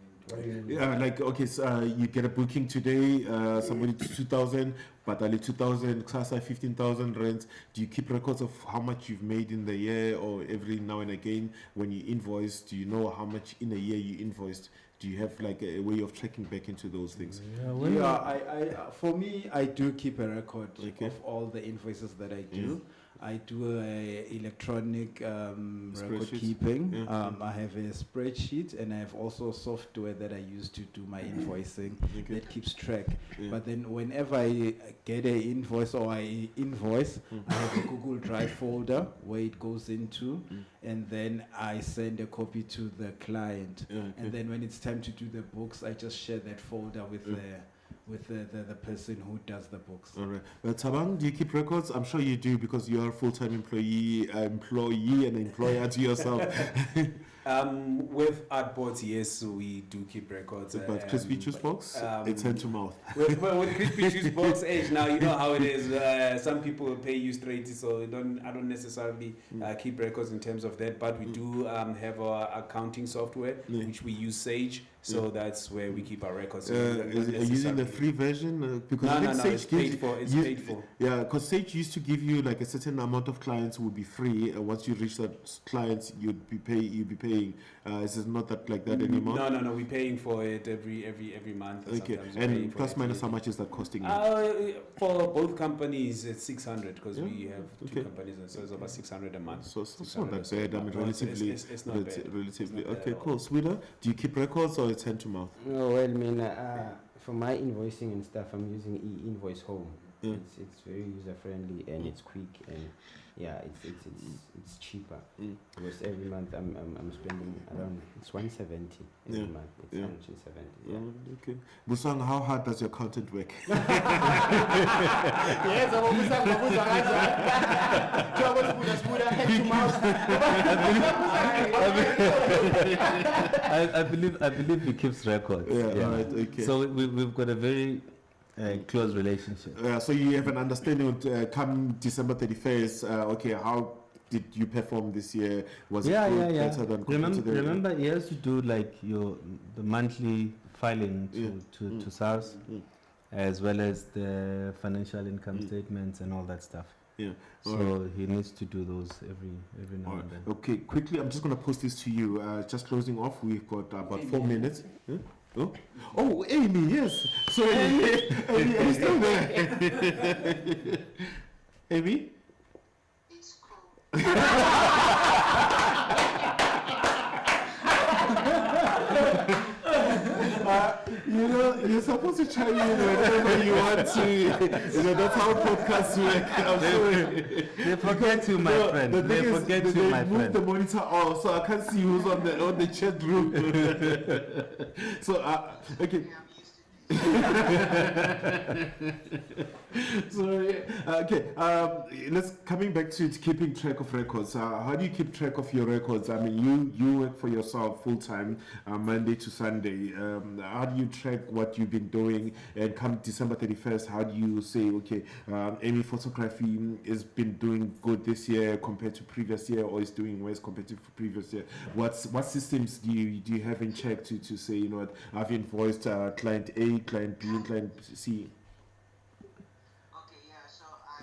you mean? Yeah, like okay, so, you get a booking today, somebody 2,000, but only 2,000, Xasa 15,000 rent. Do you keep records of how much you've made in the year, or every now and again when you invoice, do you know how much in a year you invoiced? Do you have like a way of tracking back into those things? I for me, I do keep a record Okay. of all the invoices that I do. I do a electronic record Spreadsheet? keeping. Yeah. I have a spreadsheet, and I have also software that I use to do my invoicing that keeps track. Yeah. But then whenever I get a invoice or I invoice, I have a Google Drive folder where it goes into, and then I send a copy to the client. Yeah, okay. And then when it's time to do the books, I just share that folder with the person who does the books. All right. Tabang, do you keep records? I'm sure you do because you are a full-time employee and employer to yourself. With artboards, yes, we do keep records. But crispy juice box, it's hand to mouth. With crispy juice box age, now you know how it is. Some people pay you straight, so I don't necessarily keep records in terms of that. But we do have our accounting software, which we use Sage. So that's where we keep our records. Are you using the free version? Because I think no, Sage it's paid for. It's paid for. Yeah, because Sage used to give you like a certain amount of clients would be free. Once you reach that clients, you'd be paying. Is it not that like that anymore? No. We're paying for it every month. Okay, and plus minus how much is that costing you? For both companies, it's 600 because we have two companies, and so it's about 600 a month. So it's not that bad. I mean, relatively. It's not bad. Relatively. Okay, cool. Sweeter, do you keep records or it's hand to mouth? No, well, I mean, for my invoicing and stuff, I'm using e-invoice home. It's very user friendly and it's quick and it's cheaper because every month I'm spending around 170 every month. It's 170. Yeah. Okay. Busang, how hard does your accountant work? Yes, I believe he keeps records. Yeah. Right. Okay. So we've got a very close relationship. So you have an understanding of come December 31st. Okay, how did you perform this year? Was it better than remember, he has to do like the monthly filing to SARS, as well as the financial income statements and all that stuff. Yeah. So he needs to do those every now and then. Okay, quickly, I'm just going to post this to you. Just closing off, we've got about 4 minutes. Huh? Oh, Amy, yes. So, Amy, are you still there? Amy? It's cool. You're supposed to chime in whenever you want to. That's how podcasts work. I'm sorry. They forget you, my friend. They forget you, my friend. They moved the monitor off, so I can't see who's on the chat room. So, okay. Sorry. Okay. Let's coming back to keeping track of records. How do you keep track of your records? I mean, you work for yourself full time, Monday to Sunday. How do you track what you've been doing? And come December 31st, how do you say, okay, Amy Photography has been doing good this year compared to previous year, or is doing worse compared to previous year? What systems do you have in check to say, you know what, I've invoiced client A, client B, and client C? Okay, yeah, so I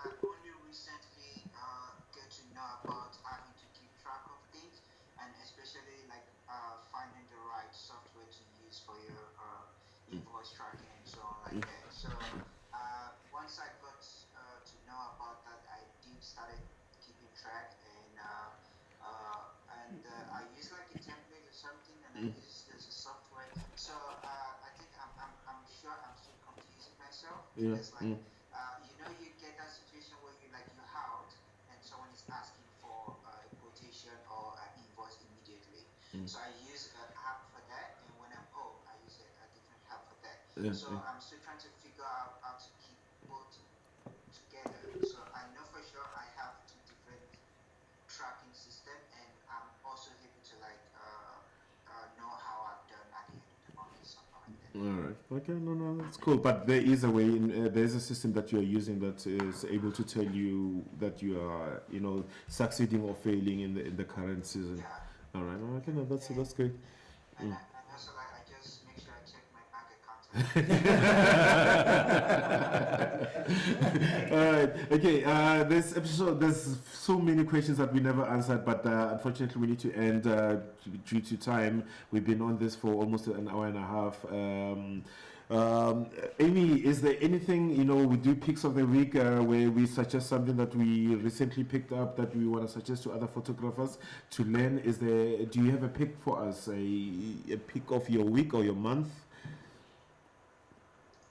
only recently get to know about having to keep track of things, and especially like finding the right software to use for your invoice tracking and so on like that. So once I got to know about that, I did started keeping track, and I use like a template or something, and I use there's a software. So I think I'm sure I'm still confusing myself because like you get that situation where you're out and someone is asking for a quotation or an invoice immediately. So I use an app for that, and when I'm home I use a different app for that. So I'm still trying to figure out how to keep both together. So I know for sure I have two different tracking system, and I'm also able to know how I've done at the end of the month or something like that. All right. Okay. No, that's cool. But there is a way. There's a system that you are using that is able to tell you that you are, succeeding or failing in the current season. Yeah. All right. Okay. No, that's great. And also I just make sure I check my bank account. All right. Okay. This episode, there's so many questions that we never answered, but unfortunately we need to end due to time. We've been on this for almost an hour and a half. Amy, is there anything, we do picks of the week where we suggest something that we recently picked up that we want to suggest to other photographers to learn? Do you have a pick for us, a pick of your week or your month?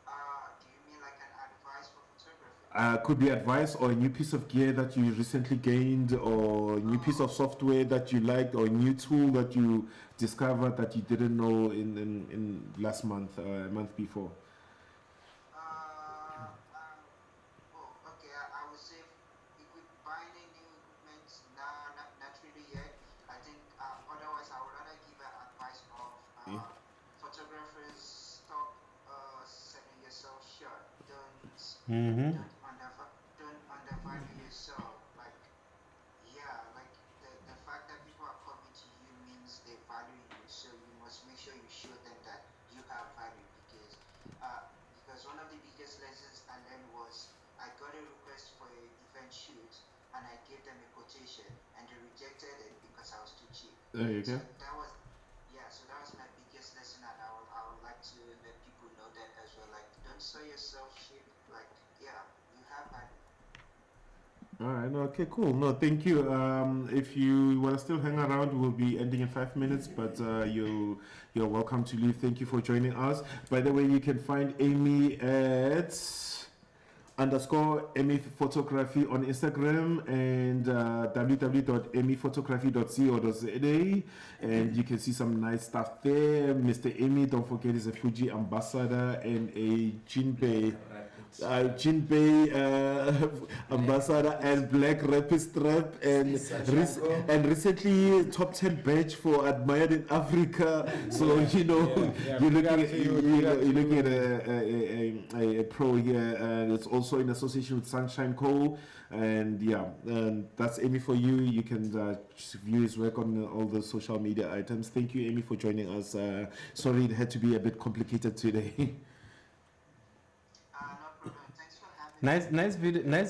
Do you mean like an advice for photography? Could be advice or a new piece of gear that you recently gained, or a new piece of software that you liked, or a new tool that you discovered that you didn't know in last month or a month before. Okay, I would say buying any new equipment, not really yet. I think otherwise yourself short. Mm-hmm. Don't undervalue yourself. Like, yeah, like the fact that people are coming to you means they value you. So you must make sure you show them that you have value because one of the biggest lessons I learned was I got a request for an event shoot and I gave them a quotation and they rejected it because I was too cheap. There you So go. that was my biggest lesson, and I would like to let people know that as well. Like, don't sell yourself cheap. Like, yeah, you have value. All right. No, okay. Cool. No, thank you. If you want to still hang around, we'll be ending in 5 minutes. But you're welcome to leave. Thank you for joining us. By the way, you can find Amy at _Amy Photography on Instagram and www.amyphotography.co.za, and you can see some nice stuff there. Mr. Amy, don't forget, is a Fuji ambassador and a Jinbei ambassador and Black Rapid Strap and recently top 10 badge for Admired in Africa. So you know you're looking at a pro here, and it's also in association with Sunshine Co. And yeah, and that's Amy for you. You can view his work on all the social media items. Thank you, Amy, for joining us. Sorry, it had to be a bit complicated today. Nice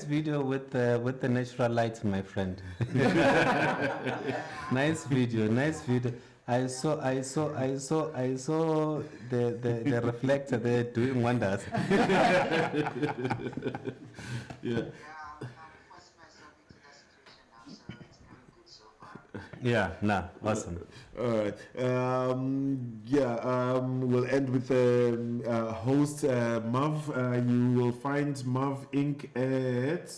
video with the natural light, my friend. Nice video. I saw the reflector there doing wonders. Yeah. Yeah, nah, awesome. All right. We'll end with host Mav. You will find Mav Inc. at.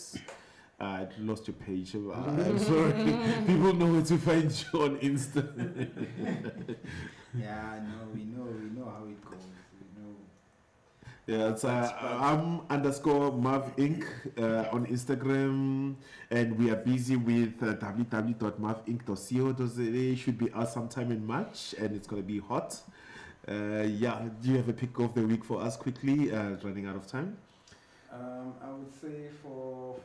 I lost your page. I'm sorry. People know where to find you on Insta. Yeah, no, we know how it goes. We know. Yeah, it's I'm _Mav Inc. On Instagram, and we are busy with www.mavinc.co.za. Should be out sometime in March, and it's gonna be hot. Do you have a pick of the week for us quickly? Running out of time. I would say for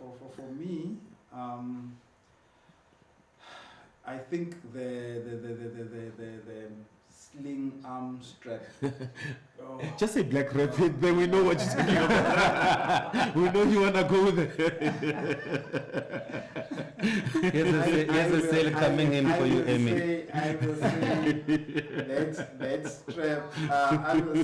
me, I think the sling arm strap. Just say Black Rapid, then we know what you're talking about. We know you wanna go there. Here's a sale coming in for you, Amy. I will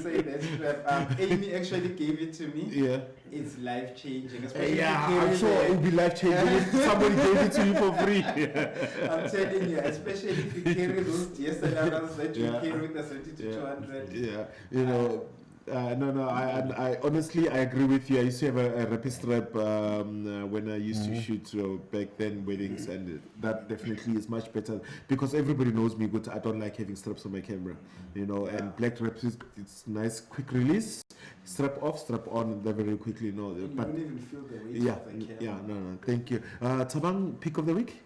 say that strap. Amy actually gave it to me. Yeah. It's life changing. I'm sure it will be life changing if somebody gave it to you for free. I'm telling you, especially if you carry those DSLRs that you carry with the 7200. Yeah, you know. I honestly I agree with you. I used to have a rapid strap when I used to shoot back then weddings, and that definitely is much better because everybody knows me good. I don't like having straps on my camera, you know. And black rapid, it's nice, quick release, strap off, strap on, very quickly. No, you but don't even feel the weight of the camera. Yeah, no. Thank you. Tabang, pick of the week.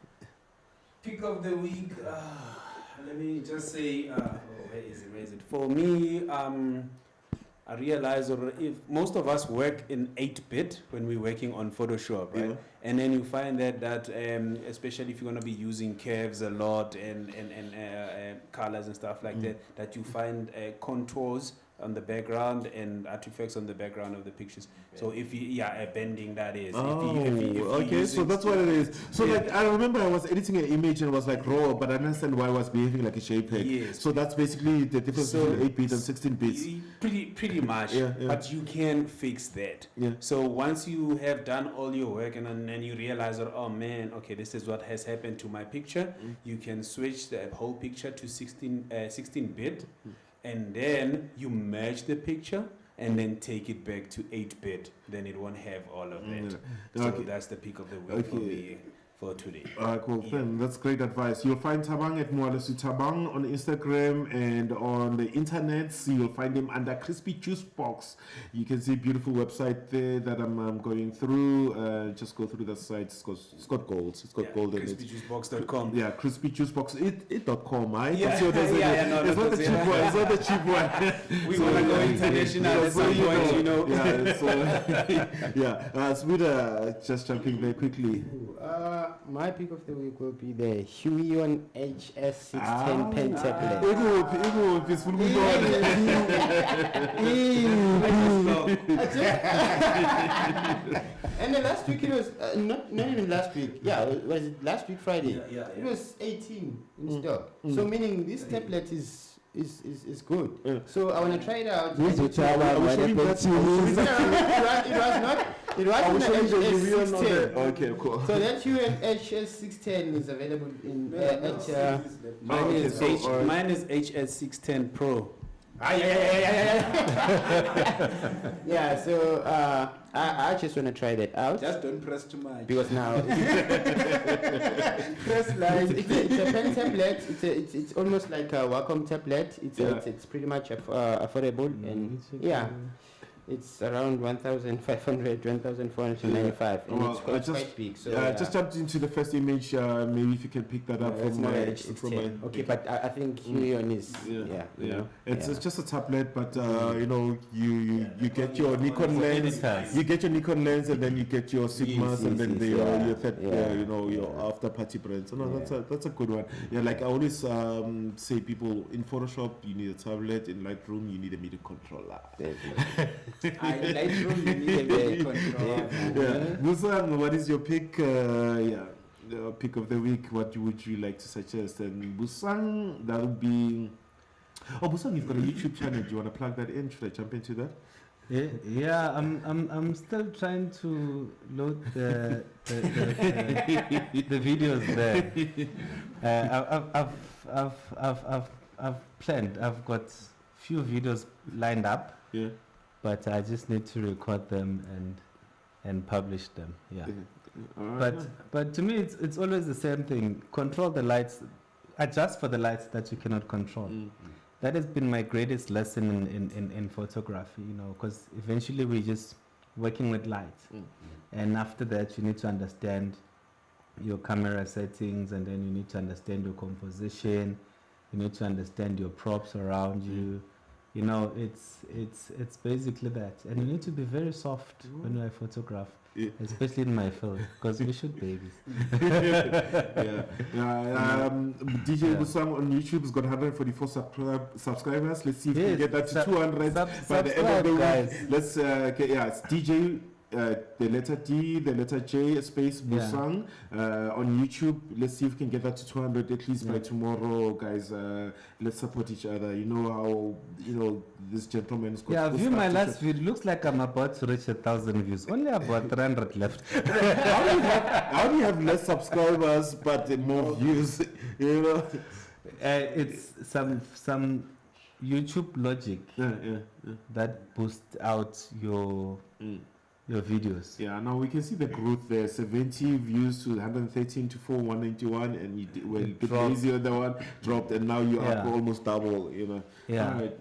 Pick of the week. Let me just say, where is it? For me, I realize if most of us work in 8-bit when we're working on Photoshop, right? Yeah. And then you find that especially if you're going to be using curves a lot and colors and stuff like that you find contours on the background and artifacts on the background of the pictures. So if you, bending, that is. Okay, so that's what it is. So like I remember I was editing an image and it was like raw, but I understand why I was behaving like a JPEG. Yes. So that's basically the difference between 8-bit and 16 bits. Pretty much. Yeah. But you can fix that. Yeah. So once you have done all your work and then you realize that, oh man, okay, this is what has happened to my picture, you can switch the whole picture to 16-bit. And then you merge the picture and then take it back to 8-bit. Then it won't have all of that. So that's the pick of the week for me. for today. Cool. Then that's great advice. You'll find Tabang at Mwalesu Tabang on Instagram and on the internet. You'll find him under Crispy Juice Box. You can see a beautiful website there that I'm going through. Just go through the site. It's got gold. It's got gold in it. CrispyJuicebox.com. Yeah, crispyjuicebox.com. No, it's not the cheap one. It's not the cheap one. We want to go international at some point, you know. Yeah, so, yeah. Sweeter, just jumping there quickly. My pick of the week will be the Huion HS610 pen tablet. And the last week it was not even last week. Yeah, was it last week Friday? Yeah. It was 18 in stock. So meaning this tablet is good. So I want to try it out. It was not HS610. Okay, cool. So that HS610 is available in mine is HS610 Pro. Yeah, so I just want to try that out. Just don't press too much. Because now Press like it's a pen tablet. It's almost like a Wacom tablet. It's pretty much affordable, and it's around 1,500, 1,495, and Well, it's quite big. So I just jumped into the first image. Maybe if you can pick that up it's from not my. HS610. Okay, but I think Huion is It's just a tablet, but you get your Nikon lens. You get your Nikon lens, and then you get your Sigmas, and then your third, your after party brands. So no, that's a good one. Yeah, like I always say, people in Photoshop you need a tablet, in Lightroom you need a media controller. Lightroom, you need a control. Busang, what is your pick? The pick of the week. What would you like to suggest? And Busang, that would be. Oh, Busang, you've got a YouTube channel. Do you want to plug that in? Should I jump into that? Yeah, I'm still trying to load the videos there. I've planned. I've got few videos lined up. Yeah. But I just need to record them and publish them. Yeah. But to me, it's always the same thing. Control the lights. Adjust for the lights that you cannot control. That has been my greatest lesson in photography. Because eventually we're just working with lights, and after that you need to understand your camera settings, and then you need to understand your composition. You need to understand your props around you. It's basically that, and you need to be very soft when you photograph, especially in my field, because we shoot babies. DJ Busang on YouTube has got 144 subscribers. Let's see if we can get that to 200 by the end of the week. Let's it's DJ. The letter D, the letter J, space Busang on YouTube. Let's see if we can get that to 200 at least by tomorrow, guys. Let's support each other. You know how this gentleman is. View my last video. Looks like I'm about to reach 1,000 views. Only about 300 left. How do you have less subscribers but more views? It's some YouTube logic that boosts out your videos. Yeah, now we can see the growth there. 70 views to 113 to 191, and you the crazy other one dropped, and now you are almost double. Yeah. All right.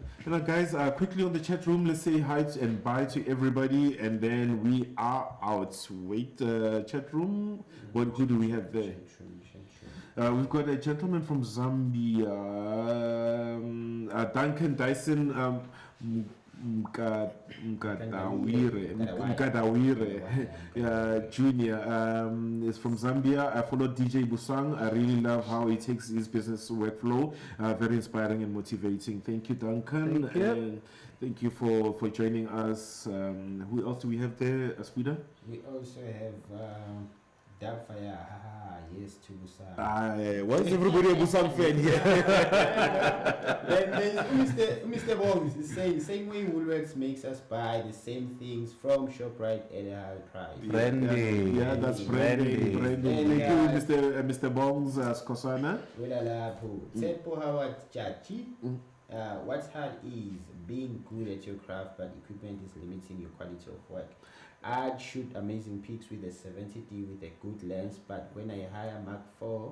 Guys, quickly on the chat room, let's say hi and bye to everybody, and then we are out. Wait, chat room. Who do we have there? We've got a gentleman from Zambia, Duncan Dyson. Mkadawire Junior is from Zambia. I follow DJ Busang. I really love how he takes his business workflow. Very inspiring and motivating. Thank you, Duncan. Thank you for joining us. Who else do we have there, Aspida? We also have Dabfire. Yes, to Busang. Why is everybody a Busang fan here? Then Mr. Bongs is saying, same way Woolworths makes us buy the same things from ShopRite at a high price. Brandy. Yeah, that's Brandy. Thank you, Mr. Bongs Skosana. Tsepo Howard Chachi. What's hard is being good at your craft, but equipment is limiting your quality of work. I'd shoot amazing pics with a 70D with a good lens, but when I hire Mark IV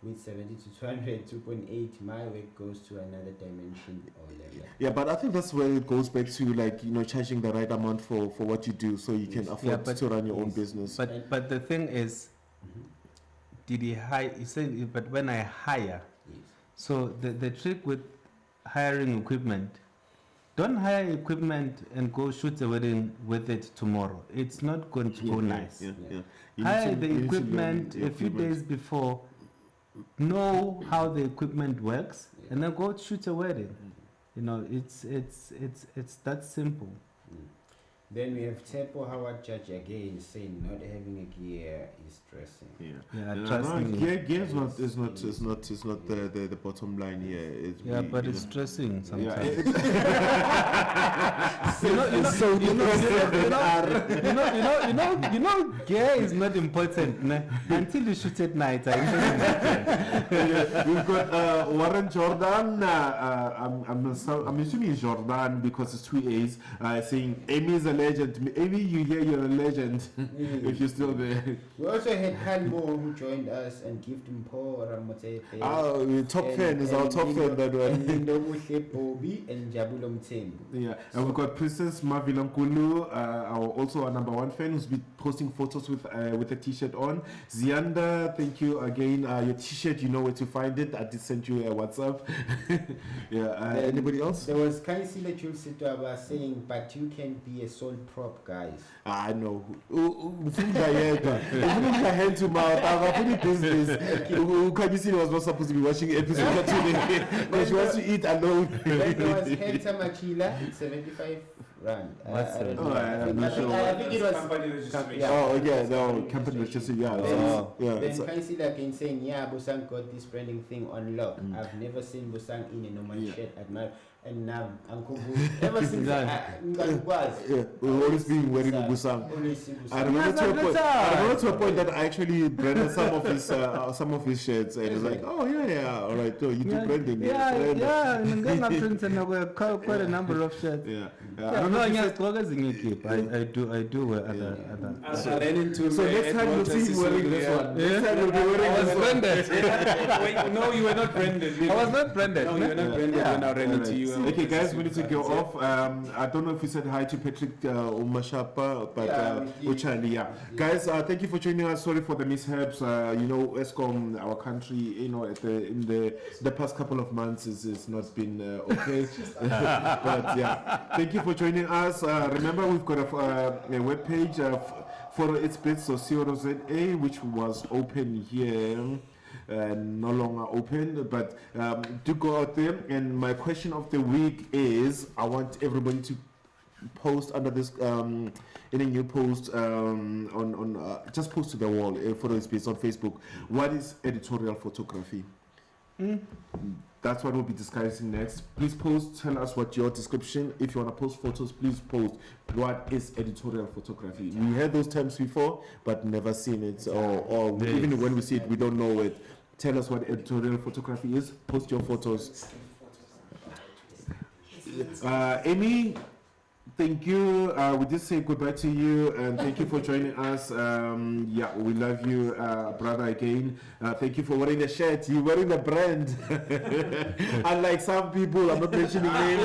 with 70 to 200, 2.8, my work goes to another dimension or level. Yeah, but I think that's where it goes back to, like, you know, charging the right amount for what you do, so you can afford to run your own business. But the thing is, did he hire? He said, but when I hire, so the trick with hiring equipment, don't hire equipment and go shoot the wedding with it tomorrow. It's not going to go nice. Hire the equipment a few days before, know how the equipment works, and then go shoot a wedding. You know, it's that simple. Then we have Tempo Howard Judge again saying not having a gear is stressing. Trust me. Gear is not the bottom line here. It's stressing sometimes. Gear is not important until you shoot at night. We've got Warren Jordan. I'm assuming it's Jordan because it's 2 A's. Saying Amy is a legend. Maybe you hear you're a legend if you're still there. We also had Hanmo who joined us and gifted him Paul Ramote. Top fan is our top fan, that one. And Bobby and Jabulo Mtembu. Yeah, and we've got Princess Mavilankulu, also our number one fan, who's been posting photos with a t-shirt on. Zianda, thank you again. Your t-shirt, you know where to find it. I did send you a WhatsApp. Anybody else? There was Kaisile Chulsitwa saying, but you can be a sole prop, guys. I know. Hand to mouth. I've business. Kabisi was not supposed to be watching episode today because she wants to eat alone. Then there was Hector Machila, 75 rand. I'm not sure. I think it was company registration. Company registration. Then Kaisila again saying, Busang got this branding thing on lock. I've never seen Busang in a normal shirt at my. And now, Uncle Boo, ever since we've always been wearing Busang. I remember to a point that I actually branded some of his shirts, and it's like, oh yeah, all right, so you do branding. Quite a number of shirts. I do wear other. So next time you'll see him wearing this one. Next time you'll be wearing I was branded. No, you were not branded. I was not branded. No, you were not branded when I ran into you. Okay, guys, we need to go off. I don't know if you said hi to Patrick Umashapa, but Uchani, Guys, thank you for joining us. Sorry for the mishaps. ESCOM, our country, in the past couple of months, it's not been okay. But thank you for joining us. Remember, we've got a web page for its bits, so COZA, which was open here. No longer open, but do go out there. And my question of the week is, I want everybody to post under this in a new post on just post to the wall photo is based on Facebook. What is editorial photography? That's what we'll be discussing next. Please post, tell us what your description. If you want to post photos, please post what is editorial photography. We heard those terms before, but never seen it, or even when we see it, we don't know it. Tell us what editorial photography is. Post your photos. Amy, thank you. We just say goodbye to you, and thank you for joining us. We love you, brother, again. Thank you for wearing the shirt. You're wearing the brand. Unlike some people, I'm not mentioning names.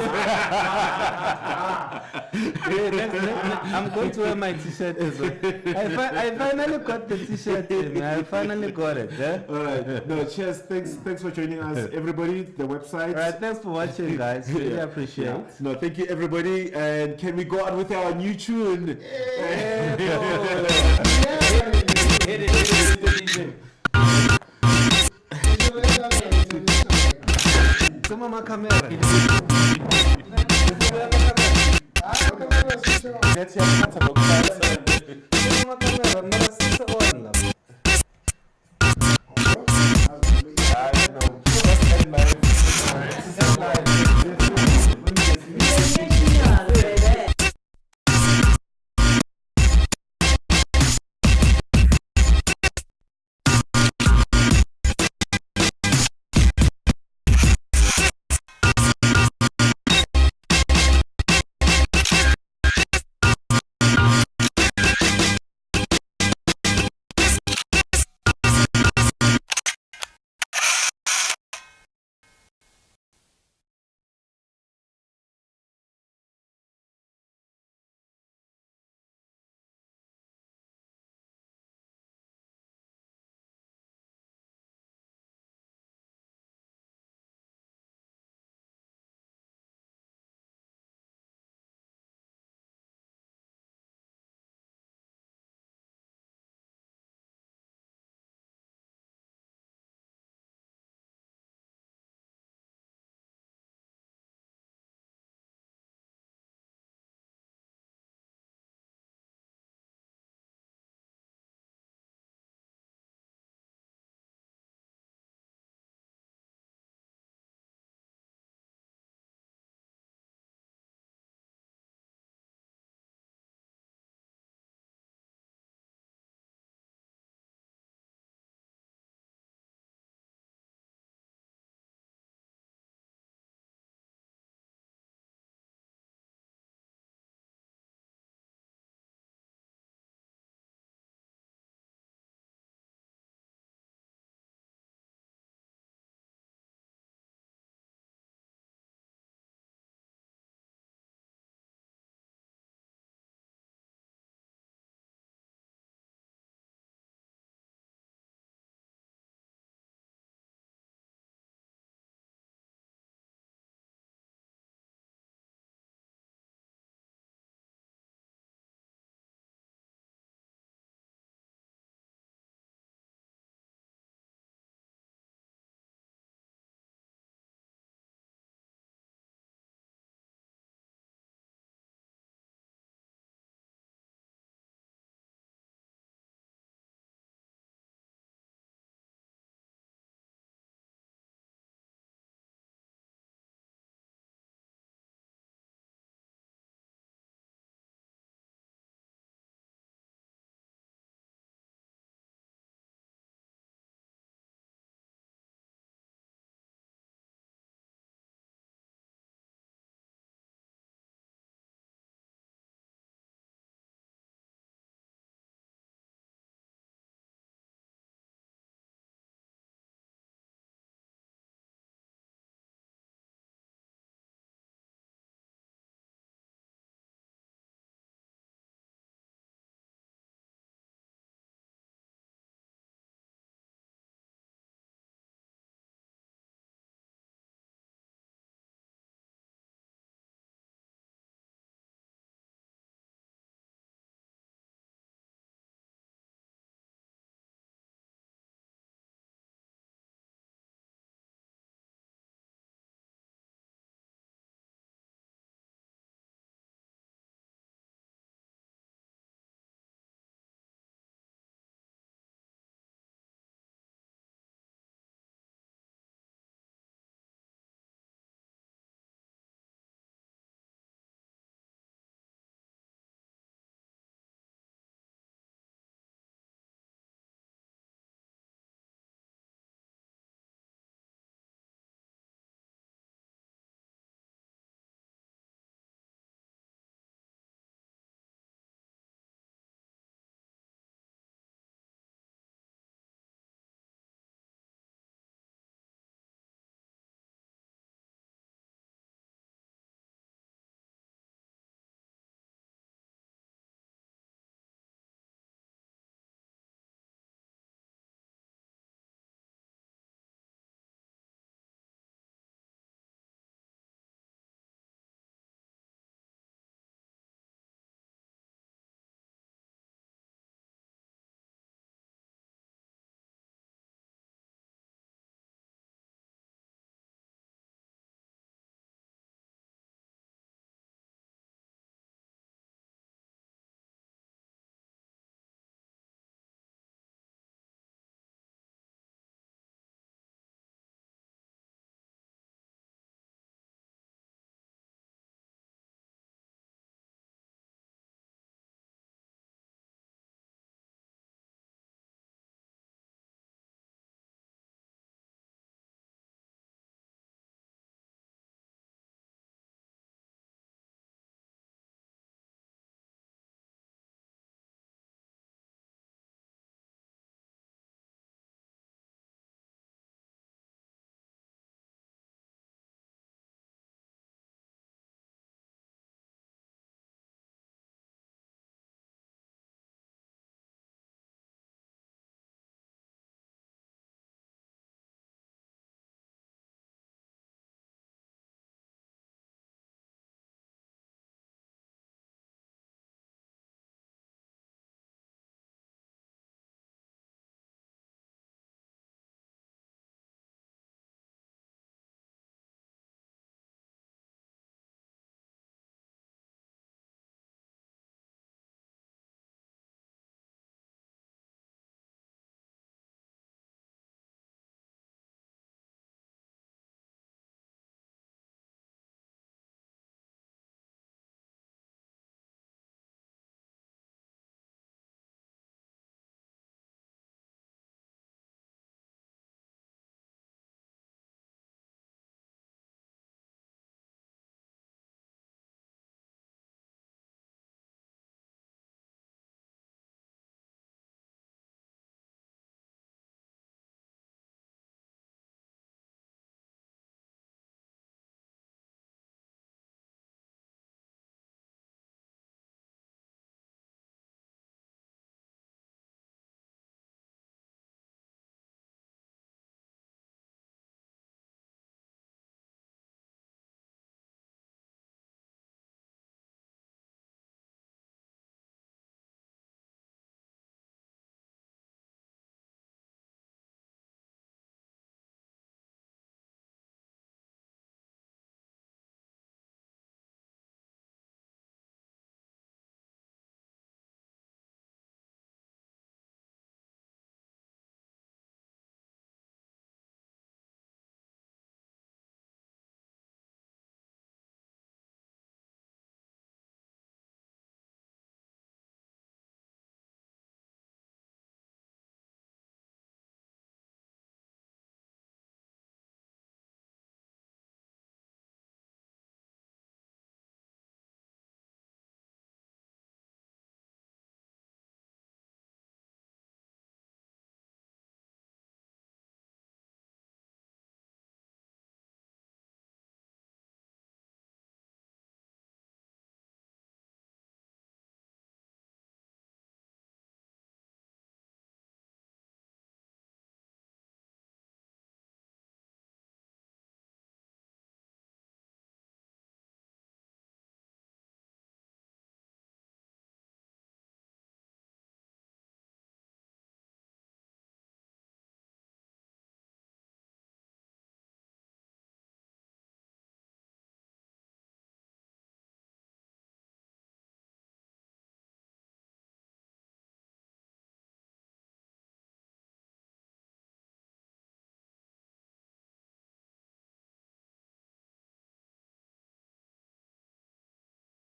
I'm going to wear my t-shirt as well. I finally got the t-shirt. I finally got it. All right. No, cheers. Thanks for joining us, everybody. The website. All right. Thanks for watching, guys. Really appreciate it. No, thank you, everybody. And can we go on with our new tune? Toma uma camera. Let's have a